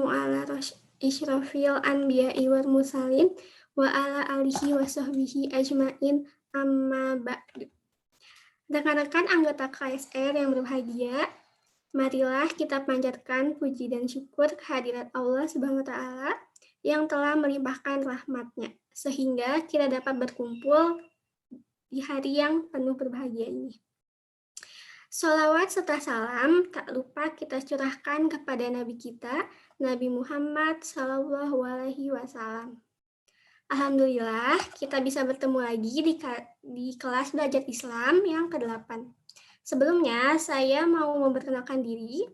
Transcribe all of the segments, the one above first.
Ala isyrafil anbiya'i wal mursalin wa ala alihi wa sahbihi ajmain amma ba'du. Rekan-rekan anggota KSR yang berbahagia, marilah kita panjatkan puji dan syukur kehadirat Allah Subhanahu wa Ta'ala yang telah melimpahkan rahmat-Nya sehingga kita dapat berkumpul di hari yang penuh berbahagia ini. Sholawat serta salam tak lupa kita curahkan kepada Nabi kita, Nabi Muhammad SAW. Alhamdulillah, kita bisa bertemu lagi di kelas belajar Islam yang ke-8. Sebelumnya, saya mau memperkenalkan diri.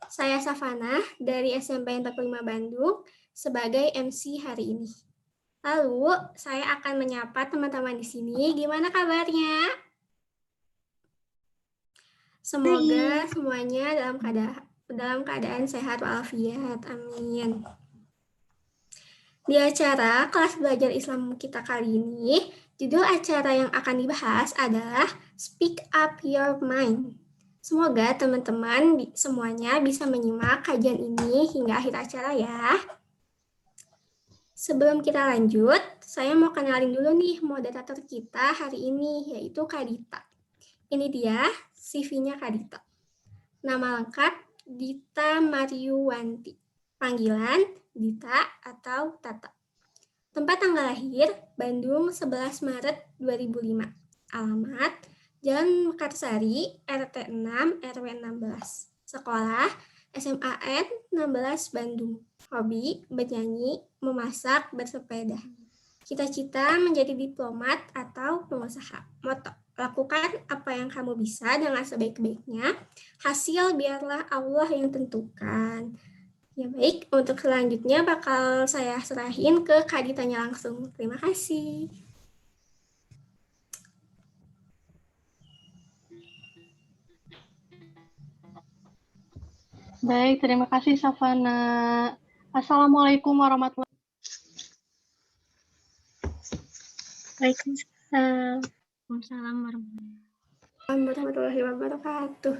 Saya Safana dari SMP 45 Bandung sebagai MC hari ini. Lalu, saya akan menyapa teman-teman di sini. Gimana kabarnya? Semoga semuanya dalam keadaan sehat walafiat. Amin. Di acara kelas belajar Islam kita kali ini, judul acara yang akan dibahas adalah Speak Up Your Mind. Semoga teman-teman semuanya bisa menyimak kajian ini hingga akhir acara ya. Sebelum kita lanjut, saya mau kenalin dulu nih moderator kita hari ini, yaitu Kak Dita. Ini dia CV-nya Kak Dita. Nama lengkap Dita Mariuwanti. Panggilan Dita atau Tata. Tempat tanggal lahir Bandung 11 Maret 2005. Alamat Jalan Mekarsari, RT 6, RW 16. Sekolah SMAN 16 Bandung. Hobi bernyanyi, memasak, bersepeda. Cita-cita menjadi diplomat atau pengusaha. Moto, lakukan apa yang kamu bisa dengan sebaik-baiknya. Hasil biarlah Allah yang tentukan. Ya baik, untuk selanjutnya bakal saya serahin ke Kak Ditanya langsung. Terima kasih. Baik, terima kasih Safana. Assalamualaikum warahmatullahi wabarakatuh. Waalaikumsalam warahmatullahi wabarakatuh.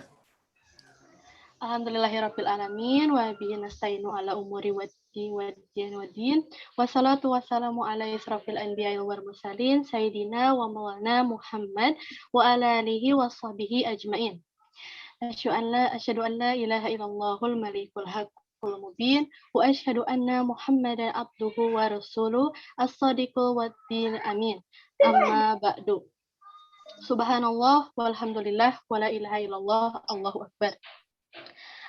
Alhamdulillahirabbil alamin wa bihi nasta'inu ala umuri waddin wassalatu wassalamu ala israfil anbiya'i wal mursalin sayyidina wa maulana Muhammad wa ala alihi washabihi ajmain. Asyhadu an la ilaha illallahul malikul haqqul mubin wa asyhadu anna Muhammadan abduhu wa rasuluh as-sadiqul waddil amin. Amma ba'du. Subhanallah walhamdulillah wala ilaha illallah Allahu akbar.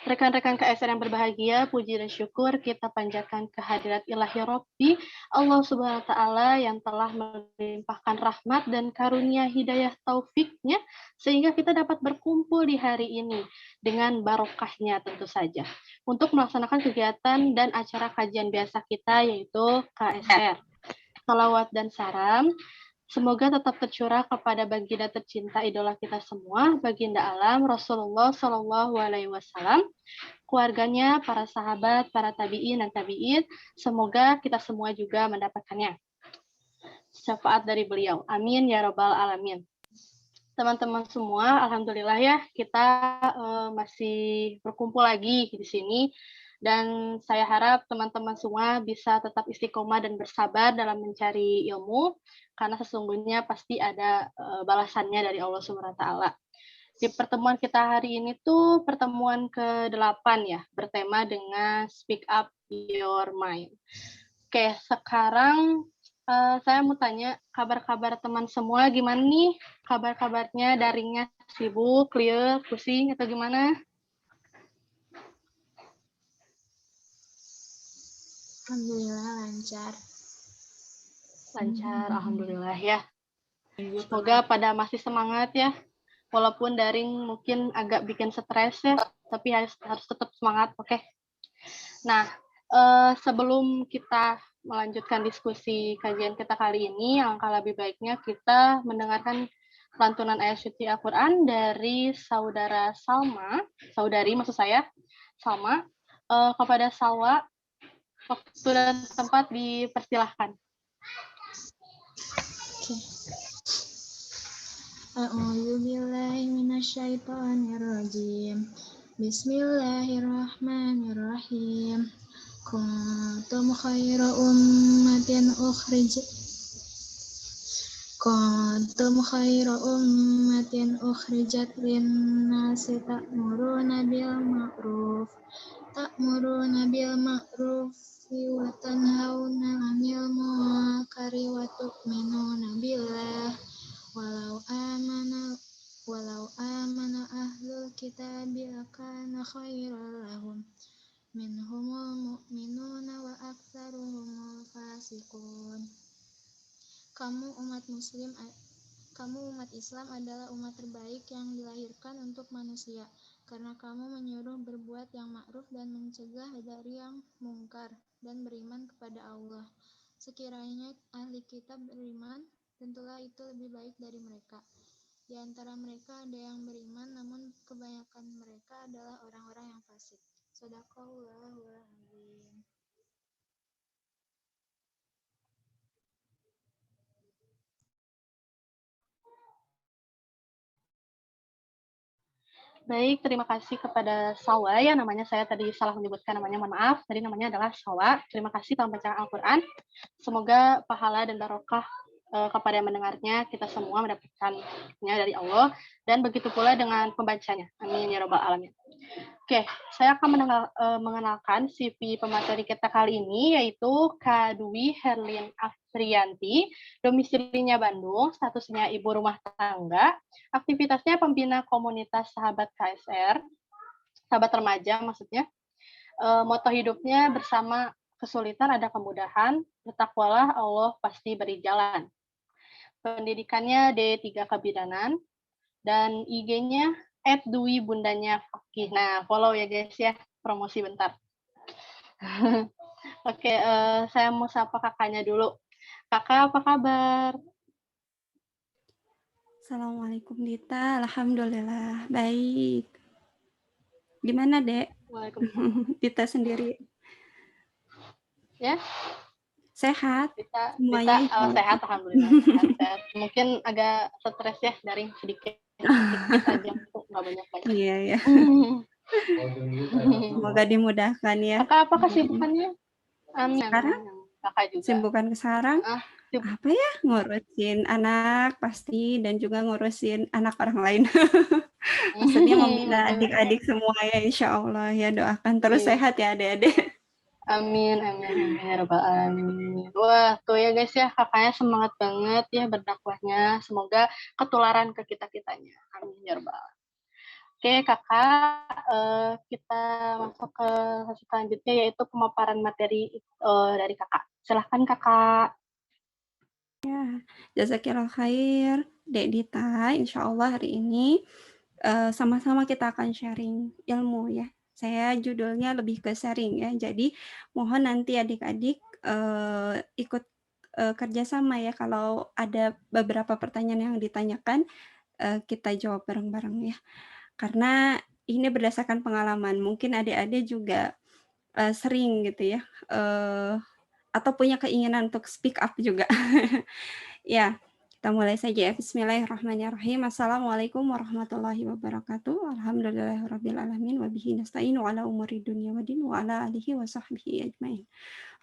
Rekan-rekan KSR yang berbahagia, puji dan syukur kita panjatkan kehadirat Ilahi Rabbi Allah Subhanahu wa Ta'ala yang telah melimpahkan rahmat dan karunia hidayah taufiknya sehingga kita dapat berkumpul di hari ini dengan barokahnya tentu saja untuk melaksanakan kegiatan dan acara kajian biasa kita yaitu KSR. Salawat dan salam semoga tetap tercurah kepada baginda tercinta idola kita semua, baginda alam Rasulullah Shallallahu Alaihi Wasallam, keluarganya, para sahabat, para tabiin dan tabiin. Semoga kita semua juga mendapatkannya. Syafaat dari beliau. Amin ya robbal alamin. Teman-teman semua, alhamdulillah ya kita masih berkumpul lagi di sini. Dan saya harap teman-teman semua bisa tetap istiqomah dan bersabar dalam mencari ilmu, karena sesungguhnya pasti ada balasannya dari Allah Subhanahu wa Ta'ala. Di pertemuan kita hari ini tuh pertemuan ke-8 ya, bertema dengan Speak Up Your Mind. Oke, sekarang saya mau tanya kabar-kabar teman semua gimana nih? Kabar-kabarnya daringnya sibuk, clear, pusing atau gimana? Alhamdulillah lancar. Lancar, alhamdulillah ya. Semoga pada masih semangat ya. Walaupun daring mungkin agak bikin stres ya, tapi harus tetap semangat, oke? Nah, sebelum kita melanjutkan diskusi kajian kita kali ini, alangkah lebih baiknya kita mendengarkan lantunan ayat suci Al-Quran dari saudara Salma, saudari maksud saya, Salma, kepada Salwa. Waktu dan tempat dipersilahkan. A'udzu billahi minasyaitonir rajim. Bismillahirrahmanirrahim. kuntum khayra ummatin ukhrijat kuntum khayra ummatin ukhrijat lin-nasi ta'muruna bil ma'ruf wa tanhauna 'anil munkari wa tu'minuna billah walau amana ahlul kitabi lakana khairan lahum minhumul mu'minuna wa aktsaruhumul fasiqun. Kamu umat Islam adalah umat terbaik yang dilahirkan untuk manusia, karena kamu menyuruh berbuat yang ma'ruf dan mencegah dari yang mungkar, dan beriman kepada Allah. Sekiranya ahli kitab beriman, tentulah itu lebih baik dari mereka. Di antara mereka ada yang beriman, namun kebanyakan mereka adalah orang-orang yang fasik. Shadaqallahul azim. Baik, terima kasih kepada Sawa ya, namanya saya tadi salah menyebutkan namanya, mohon maaf. Tadi namanya adalah Sawa. Terima kasih telah membaca Al-Quran. Semoga pahala dan barokah kepada yang mendengarnya, kita semua mendapatkannya dari Allah, dan begitu pula dengan pembacanya. Amin ya rabbal alamin. Oke, saya akan mengenalkan CV pemateri kita kali ini, yaitu Kak Dwi Herlin Afrianti, domisilinya Bandung, statusnya ibu rumah tangga, aktivitasnya pembina komunitas sahabat KSR, sahabat remaja maksudnya. Moto hidupnya bersama kesulitan ada kemudahan, bertakwalah Allah pasti beri jalan. Pendidikannya D3 Kebidanan, dan IG-nya @Dwi Bundanya Fakih. Nah, follow ya guys ya, promosi bentar. Oke, saya mau sapa kakaknya dulu. Kakak, apa kabar? Assalamualaikum Dita, alhamdulillah baik. Gimana Dek? Waalaikumsalam. Dita sendiri? Ya? Sehat? Dita Semuanya sehat, alhamdulillah. Sehat. Mungkin agak stres ya, daring sedikit aja, nggak banyak-banyak. Iya. Semoga dimudahkan ya. Kakak, apa kesibukannya? Amin. Sekarang? Kakak juga. Kesibukan sekarang? Apa ya? Ngurusin anak pasti, dan juga ngurusin anak orang lain. Maksudnya membina adik-adik semua ya, insya Allah ya, doakan terus sehat ya adik-adik. Amin, amin, ya rabbal alamin. Wah, tuh ya guys ya, kakaknya semangat banget ya berdakwahnya. Semoga ketularan ke kita-kitanya. Amin ya rabbal alamin. Oke, kakak, kita masuk ke sesi selanjutnya, yaitu pemaparan materi dari kakak. Silahkan kakak. Ya, jazakillah khair, Dek Dita. Insya Allah hari ini sama-sama kita akan sharing ilmu ya. Saya judulnya lebih ke sharing ya. Jadi mohon nanti adik-adik ikut kerjasama ya. Kalau ada beberapa pertanyaan yang ditanyakan, kita jawab bareng-bareng ya. Karena ini berdasarkan pengalaman. Mungkin adik-adik juga sering gitu ya. Atau punya keinginan untuk speak up juga. Ya, kita mulai saja ya. Bismillahirrahmanirrahim. Assalamualaikum warahmatullahi wabarakatuh. Alhamdulillahirabbil alamin wa bihi nasta'inu ala umuri dunya waddin wa ala alihi wa sahbihi ajmain.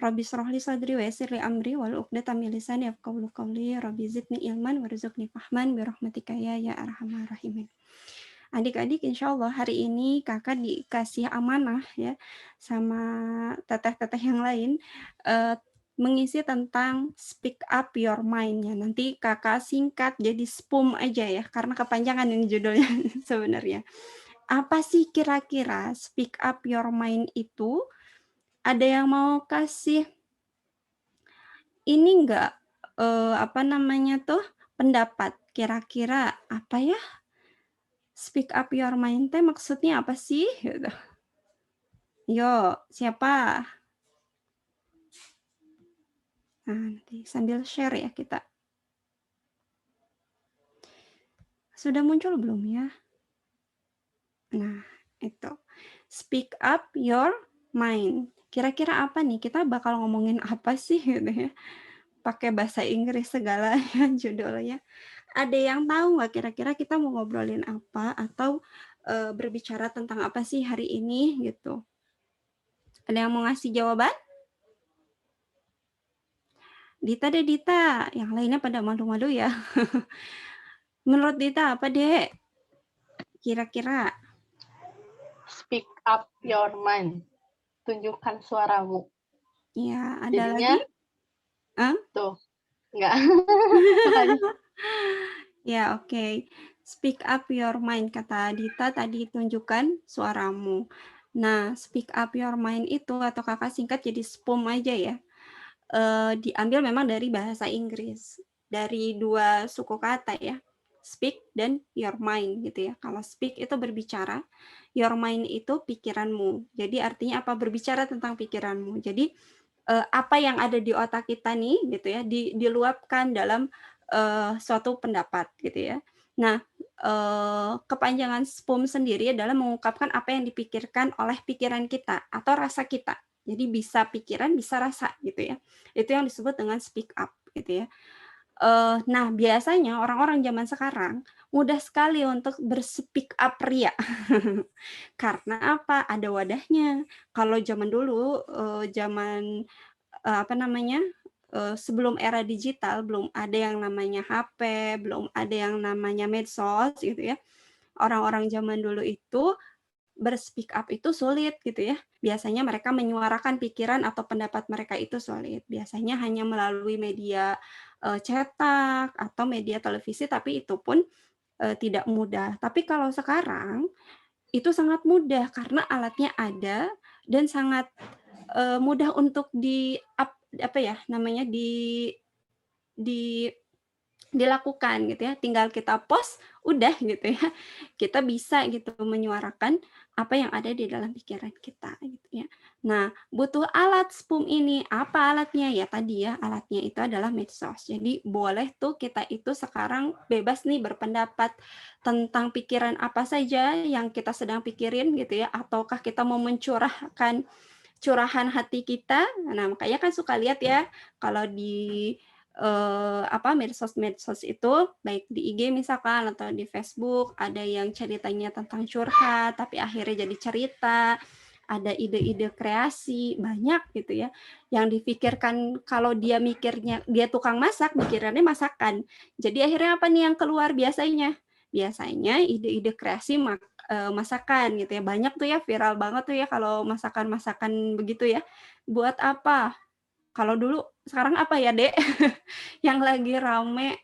Rabbi shrah li sadri wa yassir li amri wal 'uqdatam min lisani yafqahu qawli. Rabbi zidni ilman warzuqni fahman bi rahmatika ya arhamar rahimin. Adik-adik, insya Allah hari ini kakak dikasih amanah ya sama teteh-teteh yang lain mengisi tentang speak up your mind ya. Nanti kakak singkat jadi SPUM aja ya, karena kepanjangan ini judulnya sebenarnya. Apa sih kira-kira speak up your mind itu? Ada yang mau kasih ini enggak pendapat kira-kira apa ya? Speak up your mind teh maksudnya apa sih? Gitu. Yo, siapa? Nah, nanti sambil share ya kita. Sudah muncul belum ya? Nah, itu. Speak up your mind. Kira-kira apa nih? Kita bakal ngomongin apa sih gitu ya? Pakai bahasa Inggris segala ya judulnya. Ada yang tahu nggak kira-kira kita mau ngobrolin apa atau berbicara tentang apa sih hari ini gitu? Ada yang mau ngasih jawaban? Dita deh, Dita. Yang lainnya pada malu-malu ya. Menurut Dita apa, Dek? Kira-kira? Speak up your mind. Tunjukkan suaramu. Ya, ada Jadinya, lagi? Hah? tuh, enggak. Makanya. Ya, oke. Speak up your mind, kata Dita tadi, tunjukkan suaramu. Nah, speak up your mind itu atau kakak singkat jadi SPOM aja ya. Diambil memang dari bahasa Inggris. Dari dua suku kata ya. Speak dan your mind gitu ya. Kalau speak itu berbicara, your mind itu pikiranmu. Jadi artinya apa? Berbicara tentang pikiranmu. Jadi apa yang ada di otak kita nih gitu ya, diluapkan dalam suatu pendapat gitu ya. Nah, kepanjangan SPOM sendiri adalah mengungkapkan apa yang dipikirkan oleh pikiran kita atau rasa kita. Jadi bisa pikiran, bisa rasa gitu ya. Itu yang disebut dengan speak up gitu ya. Nah, biasanya orang-orang zaman sekarang mudah sekali untuk berspeak up ria. Karena apa? Ada wadahnya. Kalau zaman dulu, zaman apa namanya, sebelum era digital, belum ada yang namanya HP, belum ada yang namanya medsos gitu ya. Orang-orang zaman dulu itu berspeak up itu sulit gitu ya. Biasanya mereka menyuarakan pikiran atau pendapat mereka itu sulit. Biasanya hanya melalui media cetak atau media televisi, tapi itu pun tidak mudah. Tapi kalau sekarang itu sangat mudah karena alatnya ada dan sangat mudah untuk apa ya namanya di dilakukan gitu ya. Tinggal kita post udah gitu ya. Kita bisa gitu menyuarakan apa yang ada di dalam pikiran kita gitu ya. Nah, butuh alat SPOM ini. Apa alatnya? Ya tadi ya, alatnya itu adalah medsos. Jadi boleh tuh kita itu sekarang bebas nih berpendapat tentang pikiran apa saja yang kita sedang pikirin gitu ya, ataukah kita mau mencurahkan curahan hati kita. Nah, makanya kan suka lihat ya kalau di medsos itu baik di IG misalkan atau di Facebook ada yang ceritanya tentang curhat tapi akhirnya jadi cerita, ada ide-ide kreasi banyak gitu ya yang dipikirkan. Kalau dia mikirnya dia tukang masak, mikirannya masakan, jadi akhirnya apa nih yang keluar biasanya ide-ide kreasi masakan gitu ya. Banyak tuh ya, viral banget tuh ya kalau masakan-masakan begitu ya. Buat apa? Kalau dulu, sekarang apa ya, Dek? Yang lagi rame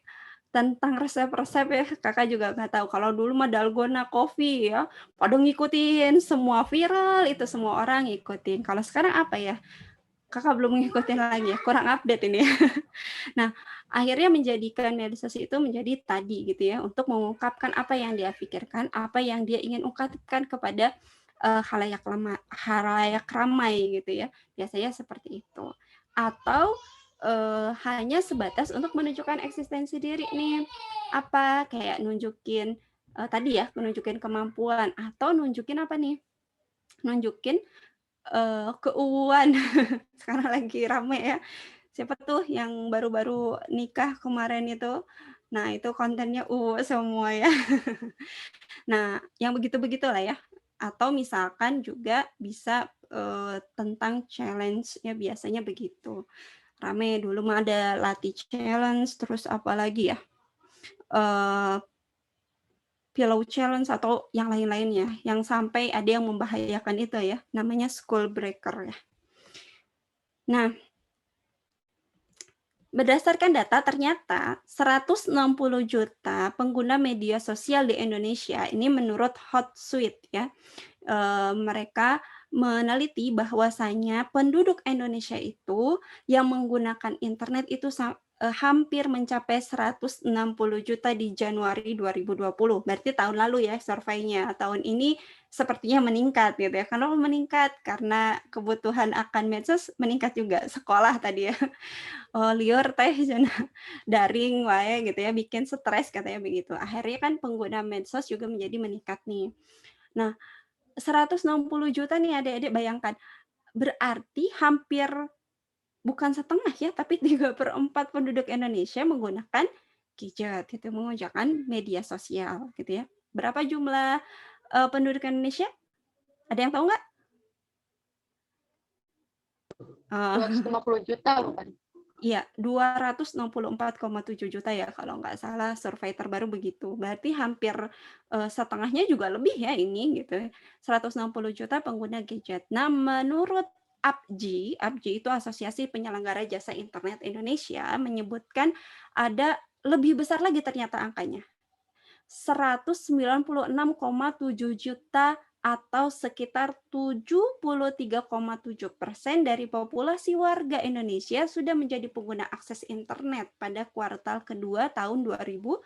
tentang resep-resep ya, Kakak juga nggak tahu. Kalau dulu mah dalgona coffee ya, pada ngikutin, semua viral, itu semua orang ngikutin. Kalau sekarang apa ya? Kakak belum ngikutin lagi ya, kurang update ini. Nah, akhirnya menjadikan medsos itu menjadi tadi gitu ya, untuk mengungkapkan apa yang dia pikirkan, apa yang dia ingin ungkapkan kepada khalayak ramai gitu ya. Biasanya seperti itu. Atau hanya sebatas untuk menunjukkan eksistensi diri nih. Apa kayak nunjukin tadi ya, menunjukin kemampuan atau nunjukin apa nih? Nunjukin keuuan. Sekarang lagi rame ya. Siapa tuh yang baru-baru nikah kemarin itu? Nah, itu kontennya semua ya. Nah, yang begitu-begitulah ya. Atau misalkan juga bisa tentang challenge ya, biasanya begitu. Rame dulu mah ada latih challenge, terus apa lagi ya? Pillow challenge atau yang lain-lainnya, yang sampai ada yang membahayakan itu ya, namanya school breaker ya. Nah, berdasarkan data ternyata 160 juta pengguna media sosial di Indonesia, ini menurut Hotsuite ya. Mereka meneliti bahwasanya penduduk Indonesia itu yang menggunakan internet itu hampir mencapai 160 juta di Januari 2020. Berarti tahun lalu ya surveinya. Tahun ini sepertinya meningkat gitu ya. Kenapa meningkat? Karena kebutuhan akan medsos meningkat juga. Sekolah tadi ya. Liur teh daring wae gitu ya, bikin stres katanya begitu. Akhirnya kan pengguna medsos juga menjadi meningkat nih. Nah, 160 juta nih adik-adik, bayangkan. Berarti hampir bukan setengah ya, tapi 3/4 penduduk Indonesia menggunakan gadget gitu, menggunakan media sosial gitu ya. Berapa jumlah penduduk Indonesia? Ada yang tahu nggak? 250 juta bukan? Iya, 264,7 juta ya kalau nggak salah, survei terbaru begitu. Berarti hampir setengahnya juga lebih ya ini gitu. 160 juta pengguna gadget. Nah, menurut APJI itu Asosiasi Penyelenggara Jasa Internet Indonesia, menyebutkan ada lebih besar lagi ternyata angkanya. 196,7 juta atau sekitar 73,7% dari populasi warga Indonesia sudah menjadi pengguna akses internet pada kuartal kedua tahun 2020.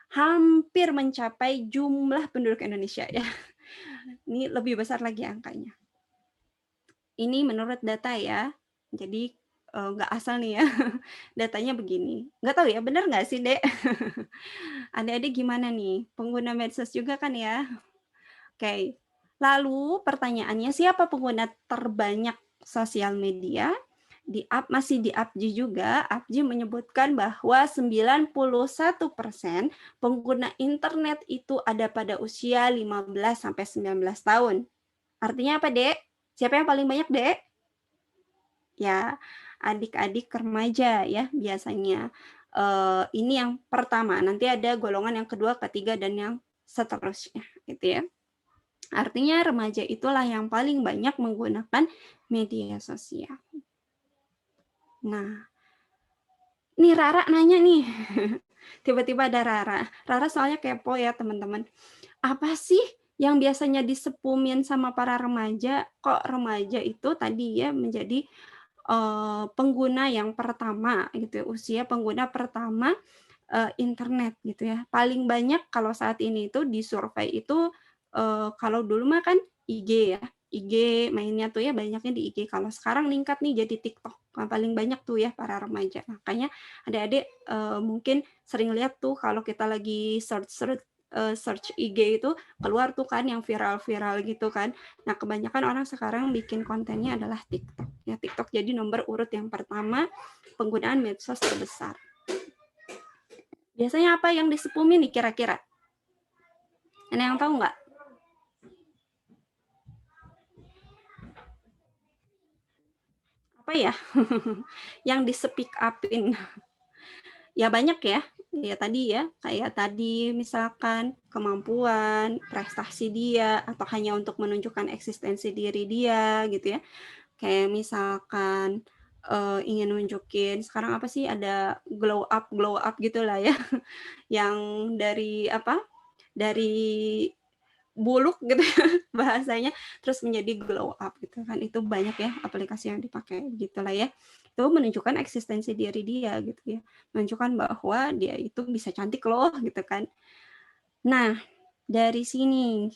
Hampir mencapai jumlah penduduk Indonesia ya. Ini lebih besar lagi angkanya. Ini menurut data ya. Jadi nggak asal nih ya. Datanya begini. Nggak tahu ya, benar nggak sih, Dek? Adik-adik gimana nih? Pengguna medsos juga kan ya? Oke. Lalu pertanyaannya, siapa pengguna terbanyak sosial media? Masih di APJI juga, APJI menyebutkan bahwa 91% pengguna internet itu ada pada usia 15 sampai 19 tahun. Artinya apa, Dek? Siapa yang paling banyak, Dek? Ya, adik-adik remaja ya biasanya. Ini yang pertama, nanti ada golongan yang kedua, ketiga, dan yang seterusnya, gitu ya. Artinya remaja itulah yang paling banyak menggunakan media sosial. Nah, nih Rara nanya nih, tiba-tiba ada Rara. Rara soalnya kepo ya teman-teman. Apa sih yang biasanya disepumin sama para remaja? Kok remaja itu tadi ya menjadi pengguna yang pertama gitu, usia pengguna pertama internet gitu ya. Paling banyak kalau saat ini itu di survei itu kalau dulu mah kan IG ya, IG mainnya tuh ya banyaknya di IG. Kalau sekarang meningkat nih jadi TikTok, paling banyak tuh ya para remaja. Makanya adik-adik mungkin sering lihat tuh kalau kita lagi search IG itu keluar tuh kan yang viral-viral gitu kan. Nah, kebanyakan orang sekarang bikin kontennya adalah TikTok. Ya, TikTok jadi nomor urut yang pertama penggunaan medsos terbesar. Biasanya apa yang disepumin nih kira-kira? Ada yang tahu nggak? Apa ya? Yang di-speak up-in. Ya banyak ya. Ya tadi ya, kayak tadi misalkan kemampuan, prestasi dia, atau hanya untuk menunjukkan eksistensi diri dia gitu ya. Kayak misalkan ingin nunjukin sekarang apa sih ada glow up gitulah ya. Yang dari apa? Dari buluk gitu ya bahasanya terus menjadi glow up gitu kan, itu banyak ya aplikasi yang dipakai gitulah ya, itu menunjukkan eksistensi diri dia gitu ya, menunjukkan bahwa dia itu bisa cantik loh gitu kan. Nah dari sini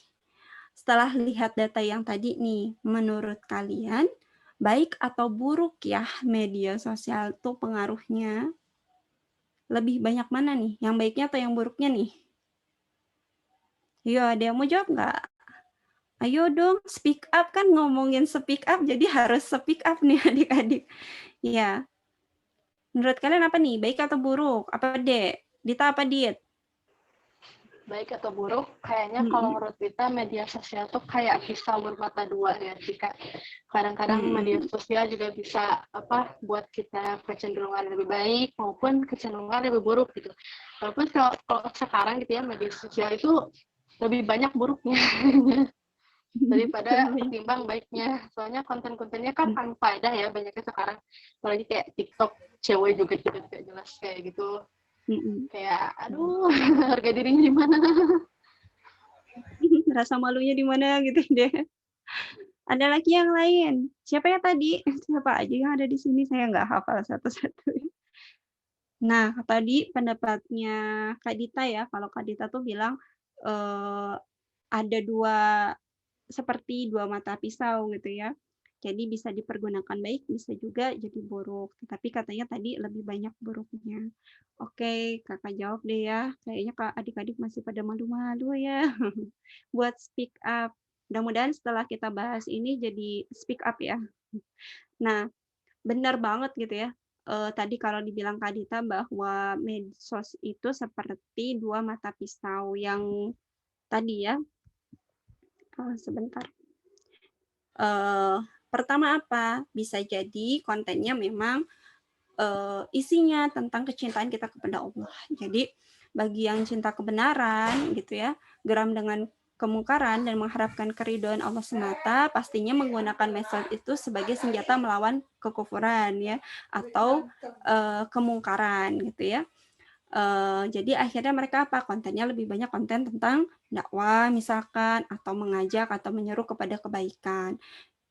setelah lihat data yang tadi nih, menurut kalian baik atau buruk ya media sosial tuh pengaruhnya, lebih banyak mana nih, yang baiknya atau yang buruknya nih? Yo, ada yang mau jawab nggak? Ayo dong, speak up, kan ngomongin speak up, jadi harus speak up nih adik-adik. Ya, menurut kalian apa nih, baik atau buruk? Apa Dek? Dita apa Dit? Baik atau buruk, kayaknya kalau menurut kita media sosial tuh kayak pisau bermata dua ya. Jika kadang-kadang media sosial juga bisa buat kita kecenderungan lebih baik maupun kecenderungan lebih buruk gitu. Walaupun kalau sekarang gitu ya media sosial itu lebih banyak buruknya daripada ketimbang baiknya. Soalnya konten-kontennya kan faedah ya banyaknya sekarang. Apalagi kayak TikTok, cewek juga tidak jelas kayak gitu. Kayak aduh harga dirinya di mana, rasa malunya di mana gitu deh. Ada lagi yang lain, siapa ya tadi, siapa aja yang ada di sini, saya nggak hafal satu-satu. Nah tadi pendapatnya Kak Dita ya, kalau Kak Dita tuh bilang ada seperti dua mata pisau gitu ya. Jadi bisa dipergunakan baik, bisa juga jadi buruk. Tapi katanya tadi lebih banyak buruknya. Oke, kakak jawab deh ya. Kayaknya kak adik-adik masih pada malu-malu ya buat speak up. Mudah-mudahan setelah kita bahas ini jadi speak up ya. Nah, benar banget gitu ya. Tadi kalau dibilang Kak Dita bahwa medsos itu seperti dua mata pisau yang tadi ya. Sebentar. Pertama apa? Bisa jadi kontennya memang isinya tentang kecintaan kita kepada Allah. Jadi bagi yang cinta kebenaran gitu ya, geram dengan kemungkaran dan mengharapkan keridhaan Allah semata, pastinya menggunakan medsos itu sebagai senjata melawan kekufuran ya, atau kemungkaran gitu ya. Jadi akhirnya mereka apa? Kontennya lebih banyak konten tentang dakwah misalkan, atau mengajak atau menyeru kepada kebaikan.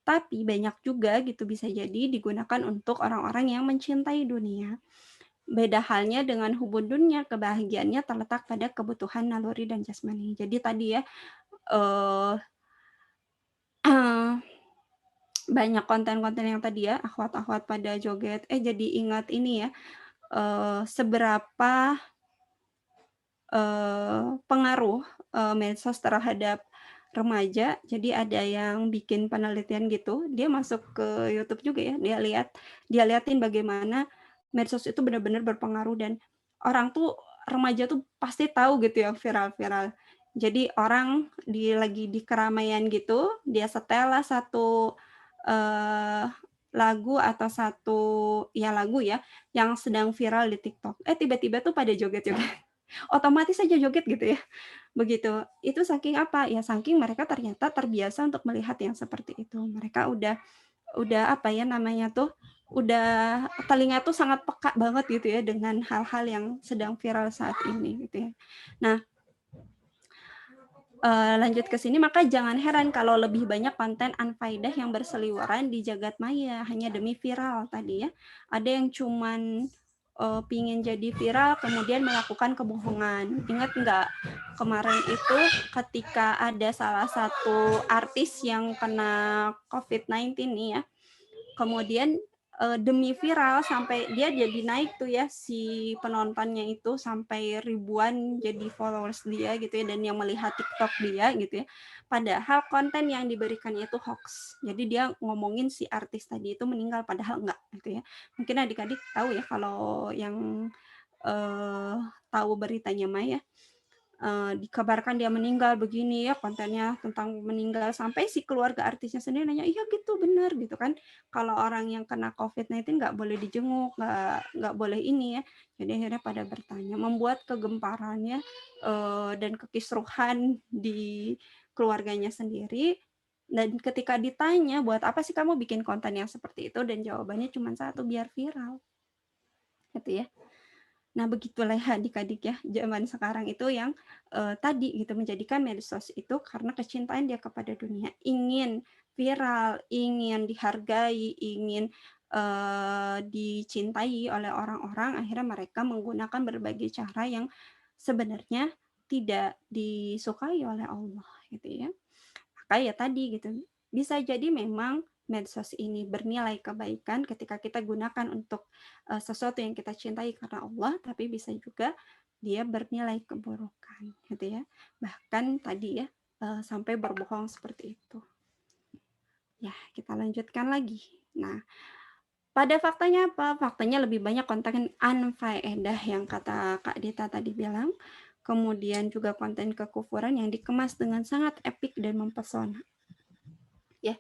Tapi banyak juga gitu bisa jadi digunakan untuk orang-orang yang mencintai dunia. Beda halnya dengan hubun dunia, kebahagiaannya terletak pada kebutuhan naluri dan jasmani. Jadi tadi ya, banyak konten-konten yang tadi ya, akhwat-akhwat pada joget. Jadi ingat ini ya, seberapa pengaruh medsos terhadap remaja. Jadi ada yang bikin penelitian gitu, dia masuk ke YouTube juga ya, dia liatin bagaimana medsos itu benar-benar berpengaruh dan orang tuh remaja tuh pasti tahu gitu yang viral-viral. Jadi orang lagi di keramaian gitu, dia setel lah satu lagu atau satu lagu ya yang sedang viral di TikTok. Tiba-tiba tuh pada joget-joget. Otomatis aja joget gitu ya. Begitu. Itu saking apa? Ya saking mereka ternyata terbiasa untuk melihat yang seperti itu. Mereka udah apa ya namanya tuh, udah telinga tuh sangat peka banget gitu ya dengan hal-hal yang sedang viral saat ini gitu ya. Nah, lanjut ke sini, maka jangan heran kalau lebih banyak konten unfaedah yang berseliweran di jagat maya hanya demi viral tadi ya. Ada yang cuman pingin jadi viral kemudian melakukan kebohongan. Ingat nggak kemarin itu ketika ada salah satu artis yang kena COVID-19 nih ya, kemudian demi viral sampai dia jadi naik tuh ya si penontonnya itu sampai ribuan jadi followers dia gitu ya, dan yang melihat TikTok dia gitu ya. Padahal konten yang diberikan itu hoax. Jadi dia ngomongin si artis tadi itu meninggal padahal enggak gitu ya. Mungkin adik-adik tahu ya kalau yang tahu beritanya Maya. Dikabarkan dia meninggal begini ya, kontennya tentang meninggal sampai si keluarga artisnya sendiri nanya, iya gitu benar gitu kan, kalau orang yang kena COVID-19 nggak boleh dijenguk, nggak boleh ini ya. Jadi akhirnya pada bertanya, membuat kegemparannya dan kekisruhan di keluarganya sendiri. Dan ketika ditanya, buat apa sih kamu bikin konten yang seperti itu, dan jawabannya cuma satu, biar viral gitu ya. Nah, begitulah ya adik-adik ya, zaman sekarang itu yang tadi gitu menjadikan medsos itu karena kecintaan dia kepada dunia, ingin viral, ingin dihargai, ingin dicintai oleh orang-orang, akhirnya mereka menggunakan berbagai cara yang sebenarnya tidak disukai oleh Allah gitu ya. Maka ya tadi gitu, bisa jadi memang medsos ini bernilai kebaikan ketika kita gunakan untuk sesuatu yang kita cintai karena Allah, tapi bisa juga dia bernilai keburukan gitu ya. Bahkan tadi ya sampai berbohong seperti itu. Ya, kita lanjutkan lagi. Nah, pada faktanya apa? Faktanya lebih banyak konten unfaedah yang kata Kak Dita tadi bilang. Kemudian juga konten kekufuran yang dikemas dengan sangat epik dan mempesona. Ya,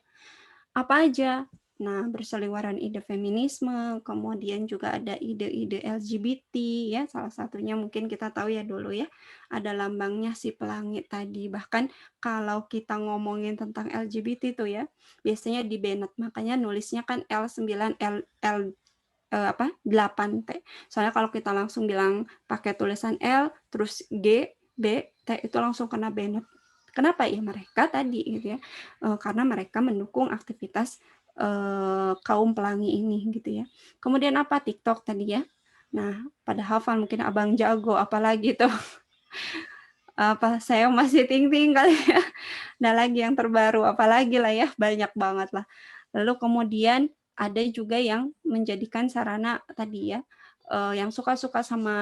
apa aja? Nah, berseliweran ide feminisme, kemudian juga ada ide-ide LGBT ya, salah satunya mungkin kita tahu ya dulu ya, ada lambangnya si pelangi tadi. Bahkan kalau kita ngomongin tentang LGBT tuh ya, biasanya di Bennett, makanya nulisnya kan L9 8T. Soalnya kalau kita langsung bilang pakai tulisan L terus G, B, T itu langsung kena Bennett. Kenapa ya? Mereka tadi gitu ya, karena mereka mendukung aktivitas kaum pelangi ini gitu ya. Kemudian apa? TikTok tadi ya. Nah, pada hafal mungkin abang jago, apalagi tuh apa saya masih ting-ting kali ya. Nah, lagi yang terbaru, apalagi lah ya, banyak banget lah. Lalu kemudian ada juga yang menjadikan sarana tadi ya, yang suka-suka sama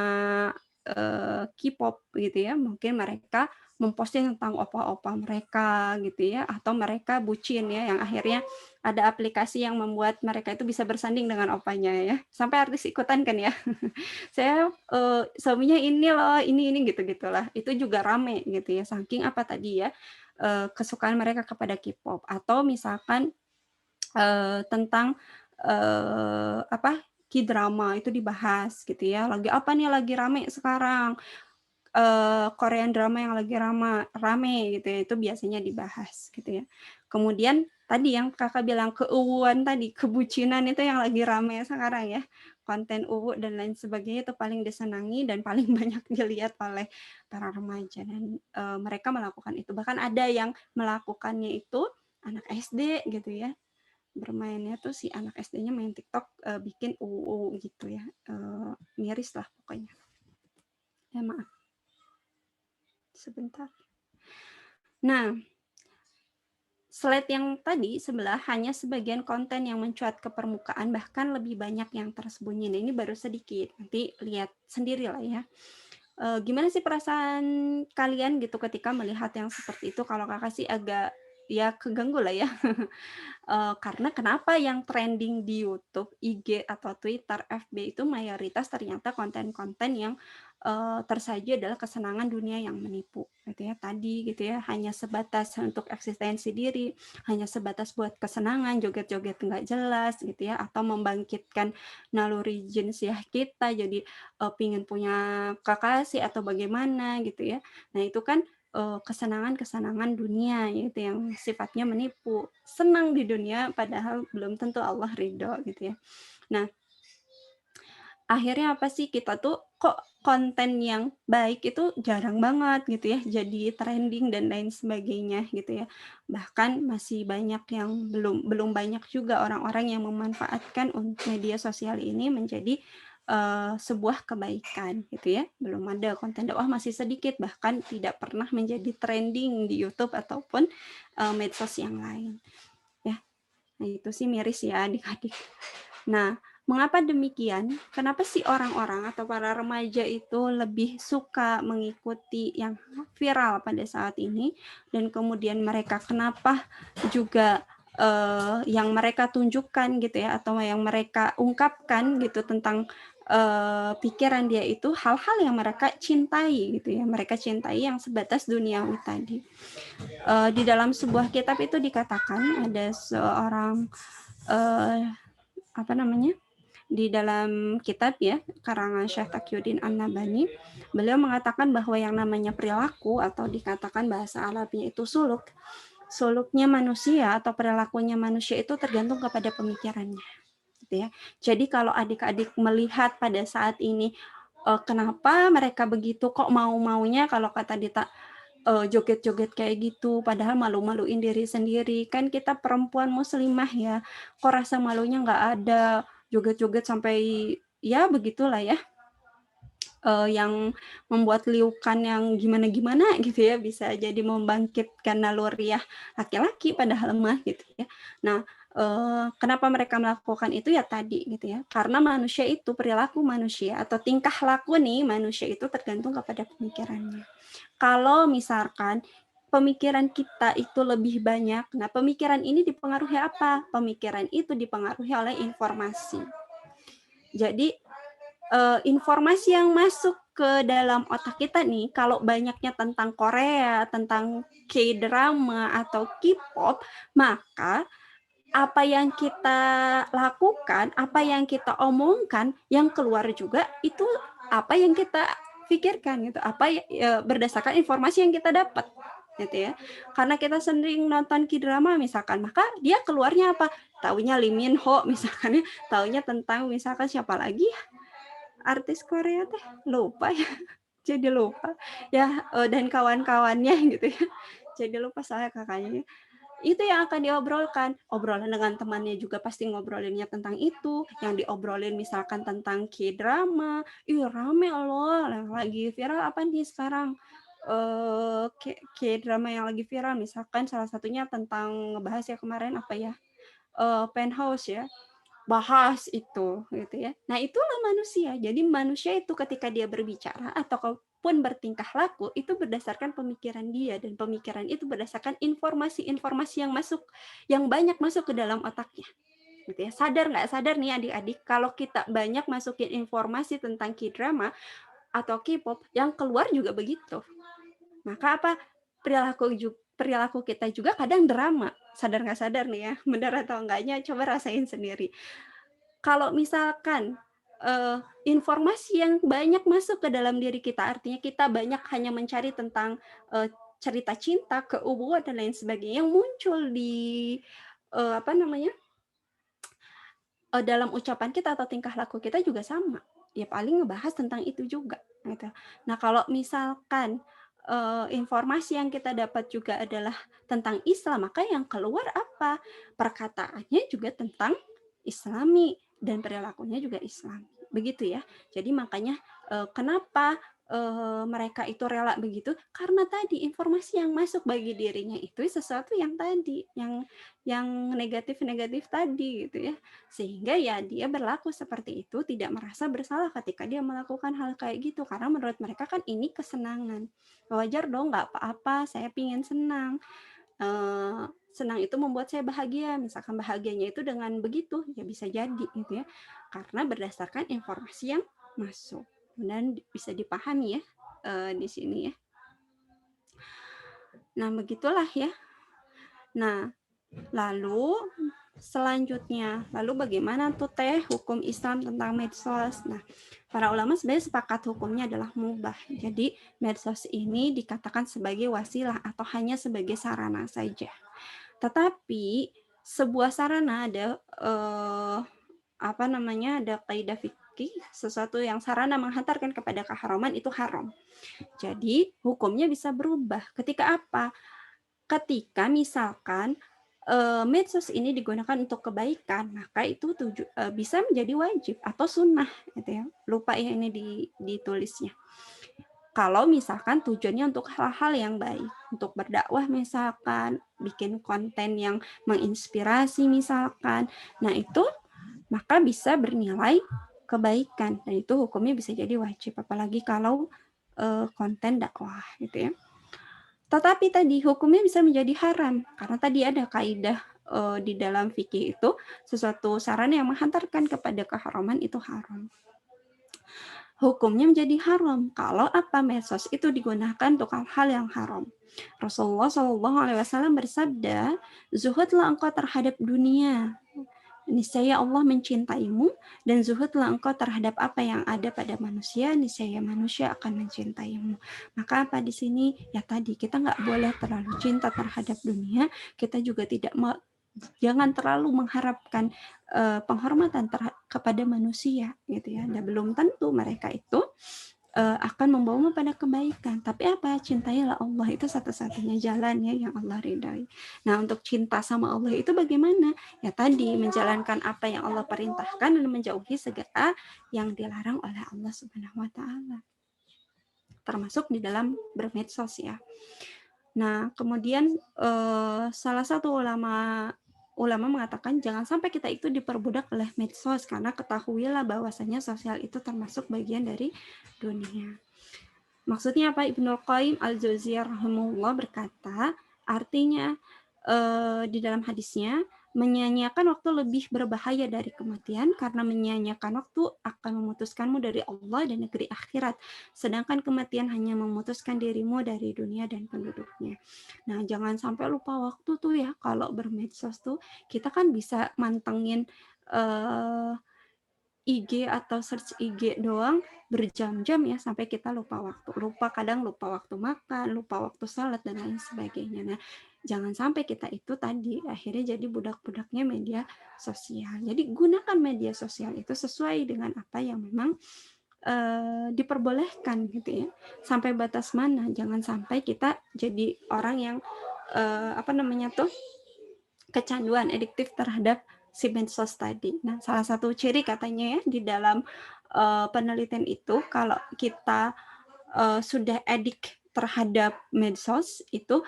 K-pop gitu ya, mungkin mereka memposting tentang opa-opa mereka gitu ya, atau mereka bucin ya, yang akhirnya ada aplikasi yang membuat mereka itu bisa bersanding dengan opanya ya, sampai artis ikutan kan ya. Saya suaminya ini loh, ini gitu-gitulah. Itu juga rame gitu ya, saking apa tadi ya, kesukaan mereka kepada K-pop. Atau misalkan tentang apa, K-drama itu dibahas gitu ya. Lagi apa nih lagi rame sekarang? Korean drama yang lagi rame gitu ya, itu biasanya dibahas gitu ya. Kemudian tadi yang Kakak bilang keuuan tadi, kebucinan itu yang lagi rame sekarang ya. Konten dan lain sebagainya itu paling disenangi dan paling banyak dilihat oleh para remaja dan mereka melakukan itu. Bahkan ada yang melakukannya itu anak SD gitu ya. Bermainnya tuh si anak SD-nya main TikTok bikin gitu ya. Miris lah pokoknya. Ya maaf. Sebentar. Nah, slide yang tadi sebelah hanya sebagian konten yang mencuat ke permukaan, bahkan lebih banyak yang tersembunyi. Nah, ini baru sedikit, nanti lihat sendiri lah ya. Gimana sih perasaan kalian gitu ketika melihat yang seperti itu? Kalau kakak sih agak ya keganggu lah ya. Karena kenapa yang trending di YouTube, IG atau Twitter, FB itu mayoritas ternyata konten-konten yang tersaji adalah kesenangan dunia yang menipu, gitu ya. Tadi gitu ya, hanya sebatas untuk eksistensi diri, hanya sebatas buat kesenangan, joget-joget nggak jelas gitu ya, atau membangkitkan naluri jinsiah kita, jadi pingin punya kekasih atau bagaimana gitu ya. Nah itu kan kesenangan-kesenangan dunia gitu yang sifatnya menipu, senang di dunia padahal belum tentu Allah ridho gitu ya. Nah akhirnya apa sih, kita tuh kok konten yang baik itu jarang banget gitu ya jadi trending dan lain sebagainya gitu ya. Bahkan masih banyak yang belum banyak juga orang-orang yang memanfaatkan media sosial ini menjadi sebuah kebaikan gitu ya. Belum ada konten dakwah, masih sedikit, bahkan tidak pernah menjadi trending di YouTube ataupun medsos yang lain ya. Nah itu sih miris ya adik-adik. Nah mengapa demikian? Kenapa sih orang-orang atau para remaja itu lebih suka mengikuti yang viral pada saat ini, dan kemudian mereka kenapa juga yang mereka tunjukkan gitu ya, atau yang mereka ungkapkan gitu tentang pikiran dia itu hal-hal yang mereka cintai gitu ya, mereka cintai yang sebatas duniawi tadi. Di dalam sebuah kitab itu dikatakan ada seorang apa namanya, di dalam kitab ya karangan Syekh Taqiyuddin An-Nabhani, beliau mengatakan bahwa yang namanya perilaku atau dikatakan bahasa Arabnya itu suluknya manusia atau perilakunya manusia itu tergantung kepada pemikirannya gitu ya. Jadi kalau adik-adik melihat pada saat ini kenapa mereka begitu, kok mau-maunya kalau kata Dita joget-joget kayak gitu, padahal malu-maluin diri sendiri. Kan kita perempuan muslimah ya, kok rasa malunya nggak ada, joget-joget sampai ya begitulah ya, yang membuat liukan yang gimana-gimana gitu ya, bisa jadi membangkitkan naluriah laki-laki padahal lemah gitu ya. Nah kenapa mereka melakukan itu ya tadi gitu ya, karena manusia itu, perilaku manusia atau tingkah laku nih manusia itu tergantung kepada pemikirannya. Kalau misalkan pemikiran kita itu lebih banyak, nah pemikiran ini dipengaruhi apa? Pemikiran itu dipengaruhi oleh informasi. Jadi informasi yang masuk ke dalam otak kita nih, kalau banyaknya tentang Korea, tentang K-drama atau K-pop, maka apa yang kita lakukan, apa yang kita omongkan, yang keluar juga itu apa yang kita pikirkan gitu, apa berdasarkan informasi yang kita dapat gitu ya. Karena kita sering nonton K-drama misalkan, maka dia keluarnya apa? Taunya Lee Min Ho misalkan ya, taunya tentang misalkan siapa lagi artis Korea teh, lupa ya. Jadi lupa ya, dan kawan-kawannya gitu ya. Jadi lupa saya kakaknya. Itu yang akan diobrolkan. Obrolan dengan temannya juga pasti ngobrolinnya tentang itu. Yang diobrolin misalkan tentang K-drama. Ih rame loh, lagi viral apa nih sekarang? K-drama yang lagi viral misalkan salah satunya tentang ngebahas ya kemarin apa ya? Penthouse ya. Bahas itu gitu ya. Nah, itulah manusia. Jadi manusia itu ketika dia berbicara ataupun bertingkah laku itu berdasarkan pemikiran dia, dan pemikiran itu berdasarkan informasi-informasi yang banyak masuk ke dalam otaknya. Gitu ya. Sadar nggak sadar nih adik-adik, kalau kita banyak masukin informasi tentang K-drama atau K-pop, yang keluar juga begitu. Maka apa? perilaku kita juga kadang drama. Sadar nggak sadar nih ya, benar atau enggaknya coba rasain sendiri. Kalau misalkan informasi yang banyak masuk ke dalam diri kita, artinya kita banyak hanya mencari tentang cerita cinta, keubuan dan lain sebagainya yang muncul di dalam ucapan kita atau tingkah laku kita juga sama. Ya paling ngebahas tentang itu juga. Gitu. Nah kalau misalkan informasi yang kita dapat juga adalah tentang Islam, maka yang keluar apa? Perkataannya juga tentang Islami dan perilakunya juga Islam. Begitu ya. Jadi makanya kenapa mereka itu rela begitu? Karena tadi informasi yang masuk bagi dirinya itu sesuatu yang tadi, yang negatif-negatif tadi gitu ya. Sehingga ya dia berlaku seperti itu, tidak merasa bersalah ketika dia melakukan hal kayak gitu. Karena menurut mereka kan ini kesenangan. Wajar dong, nggak apa-apa, saya pingin senang. Senang itu membuat saya bahagia, misalkan bahagianya itu dengan begitu, ya bisa jadi gitu ya, karena berdasarkan informasi yang masuk, dan bisa dipahami ya di sini ya. Nah begitulah ya. Nah lalu selanjutnya, lalu bagaimana tuh teh hukum Islam tentang medsos? Nah, para ulama sebenarnya sepakat hukumnya adalah mubah. Jadi medsos ini dikatakan sebagai wasilah atau hanya sebagai sarana saja. Tetapi sebuah sarana ada ada kaidah fikih, sesuatu yang sarana menghantarkan kepada keharaman itu haram. Jadi hukumnya bisa berubah. Ketika apa? Ketika misalkan medsos ini digunakan untuk kebaikan, maka itu bisa menjadi wajib atau sunnah, gitu ya. Lupa ya ini ditulisnya. Kalau misalkan tujuannya untuk hal-hal yang baik, untuk berdakwah misalkan, bikin konten yang menginspirasi misalkan, nah itu maka bisa bernilai kebaikan dan itu hukumnya bisa jadi wajib, apalagi kalau konten dakwah gitu ya. Tetapi tadi hukumnya bisa menjadi haram karena tadi ada kaidah di dalam fikih itu sesuatu sarana yang menghantarkan kepada keharaman itu haram. Hukumnya menjadi haram kalau apa medsos itu digunakan untuk hal-hal yang haram. Rasulullah SAW bersabda, zuhudlah engkau terhadap dunia, niscaya Allah mencintaimu, dan zuhudlah engkau terhadap apa yang ada pada manusia, niscaya manusia akan mencintaimu. Maka apa di sini? Ya tadi kita nggak boleh terlalu cinta terhadap dunia, kita juga jangan terlalu mengharapkan penghormatan kepada manusia, gitu ya. Dan belum tentu mereka itu akan membawamu pada kebaikan. Tapi apa? Cintailah Allah, itu satu-satunya jalan ya yang Allah ridhai. Nah, untuk cinta sama Allah itu bagaimana? Ya tadi menjalankan apa yang Allah perintahkan dan menjauhi segala yang dilarang oleh Allah Subhanahu wa taala. Termasuk di dalam bermedsos ya. Nah, kemudian salah satu ulama mengatakan jangan sampai kita itu diperbudak oleh medsos, karena ketahuilah bahwasanya sosial itu termasuk bagian dari dunia. Maksudnya apa? Ibnu Qayyim al-Jauziyah rahimahullah berkata, artinya di dalam hadisnya, menyanyiakan waktu lebih berbahaya dari kematian, karena menyanyiakan waktu akan memutuskanmu dari Allah dan negeri akhirat, sedangkan kematian hanya memutuskan dirimu dari dunia dan penduduknya. Nah, jangan sampai lupa waktu tuh ya. Kalau bermedsos tuh kita kan bisa mantengin IG atau search IG doang berjam-jam ya, sampai kita lupa waktu. Kadang lupa waktu makan, lupa waktu salat dan lain sebagainya. Nah, jangan sampai kita itu tadi akhirnya jadi budak-budaknya media sosial. Jadi gunakan media sosial itu sesuai dengan apa yang memang diperbolehkan gitu ya. Sampai batas mana? Jangan sampai kita jadi orang yang kecanduan, adiktif terhadap si medsos tadi. Nah, salah satu ciri katanya ya di dalam penelitian itu, kalau kita sudah edik terhadap medsos itu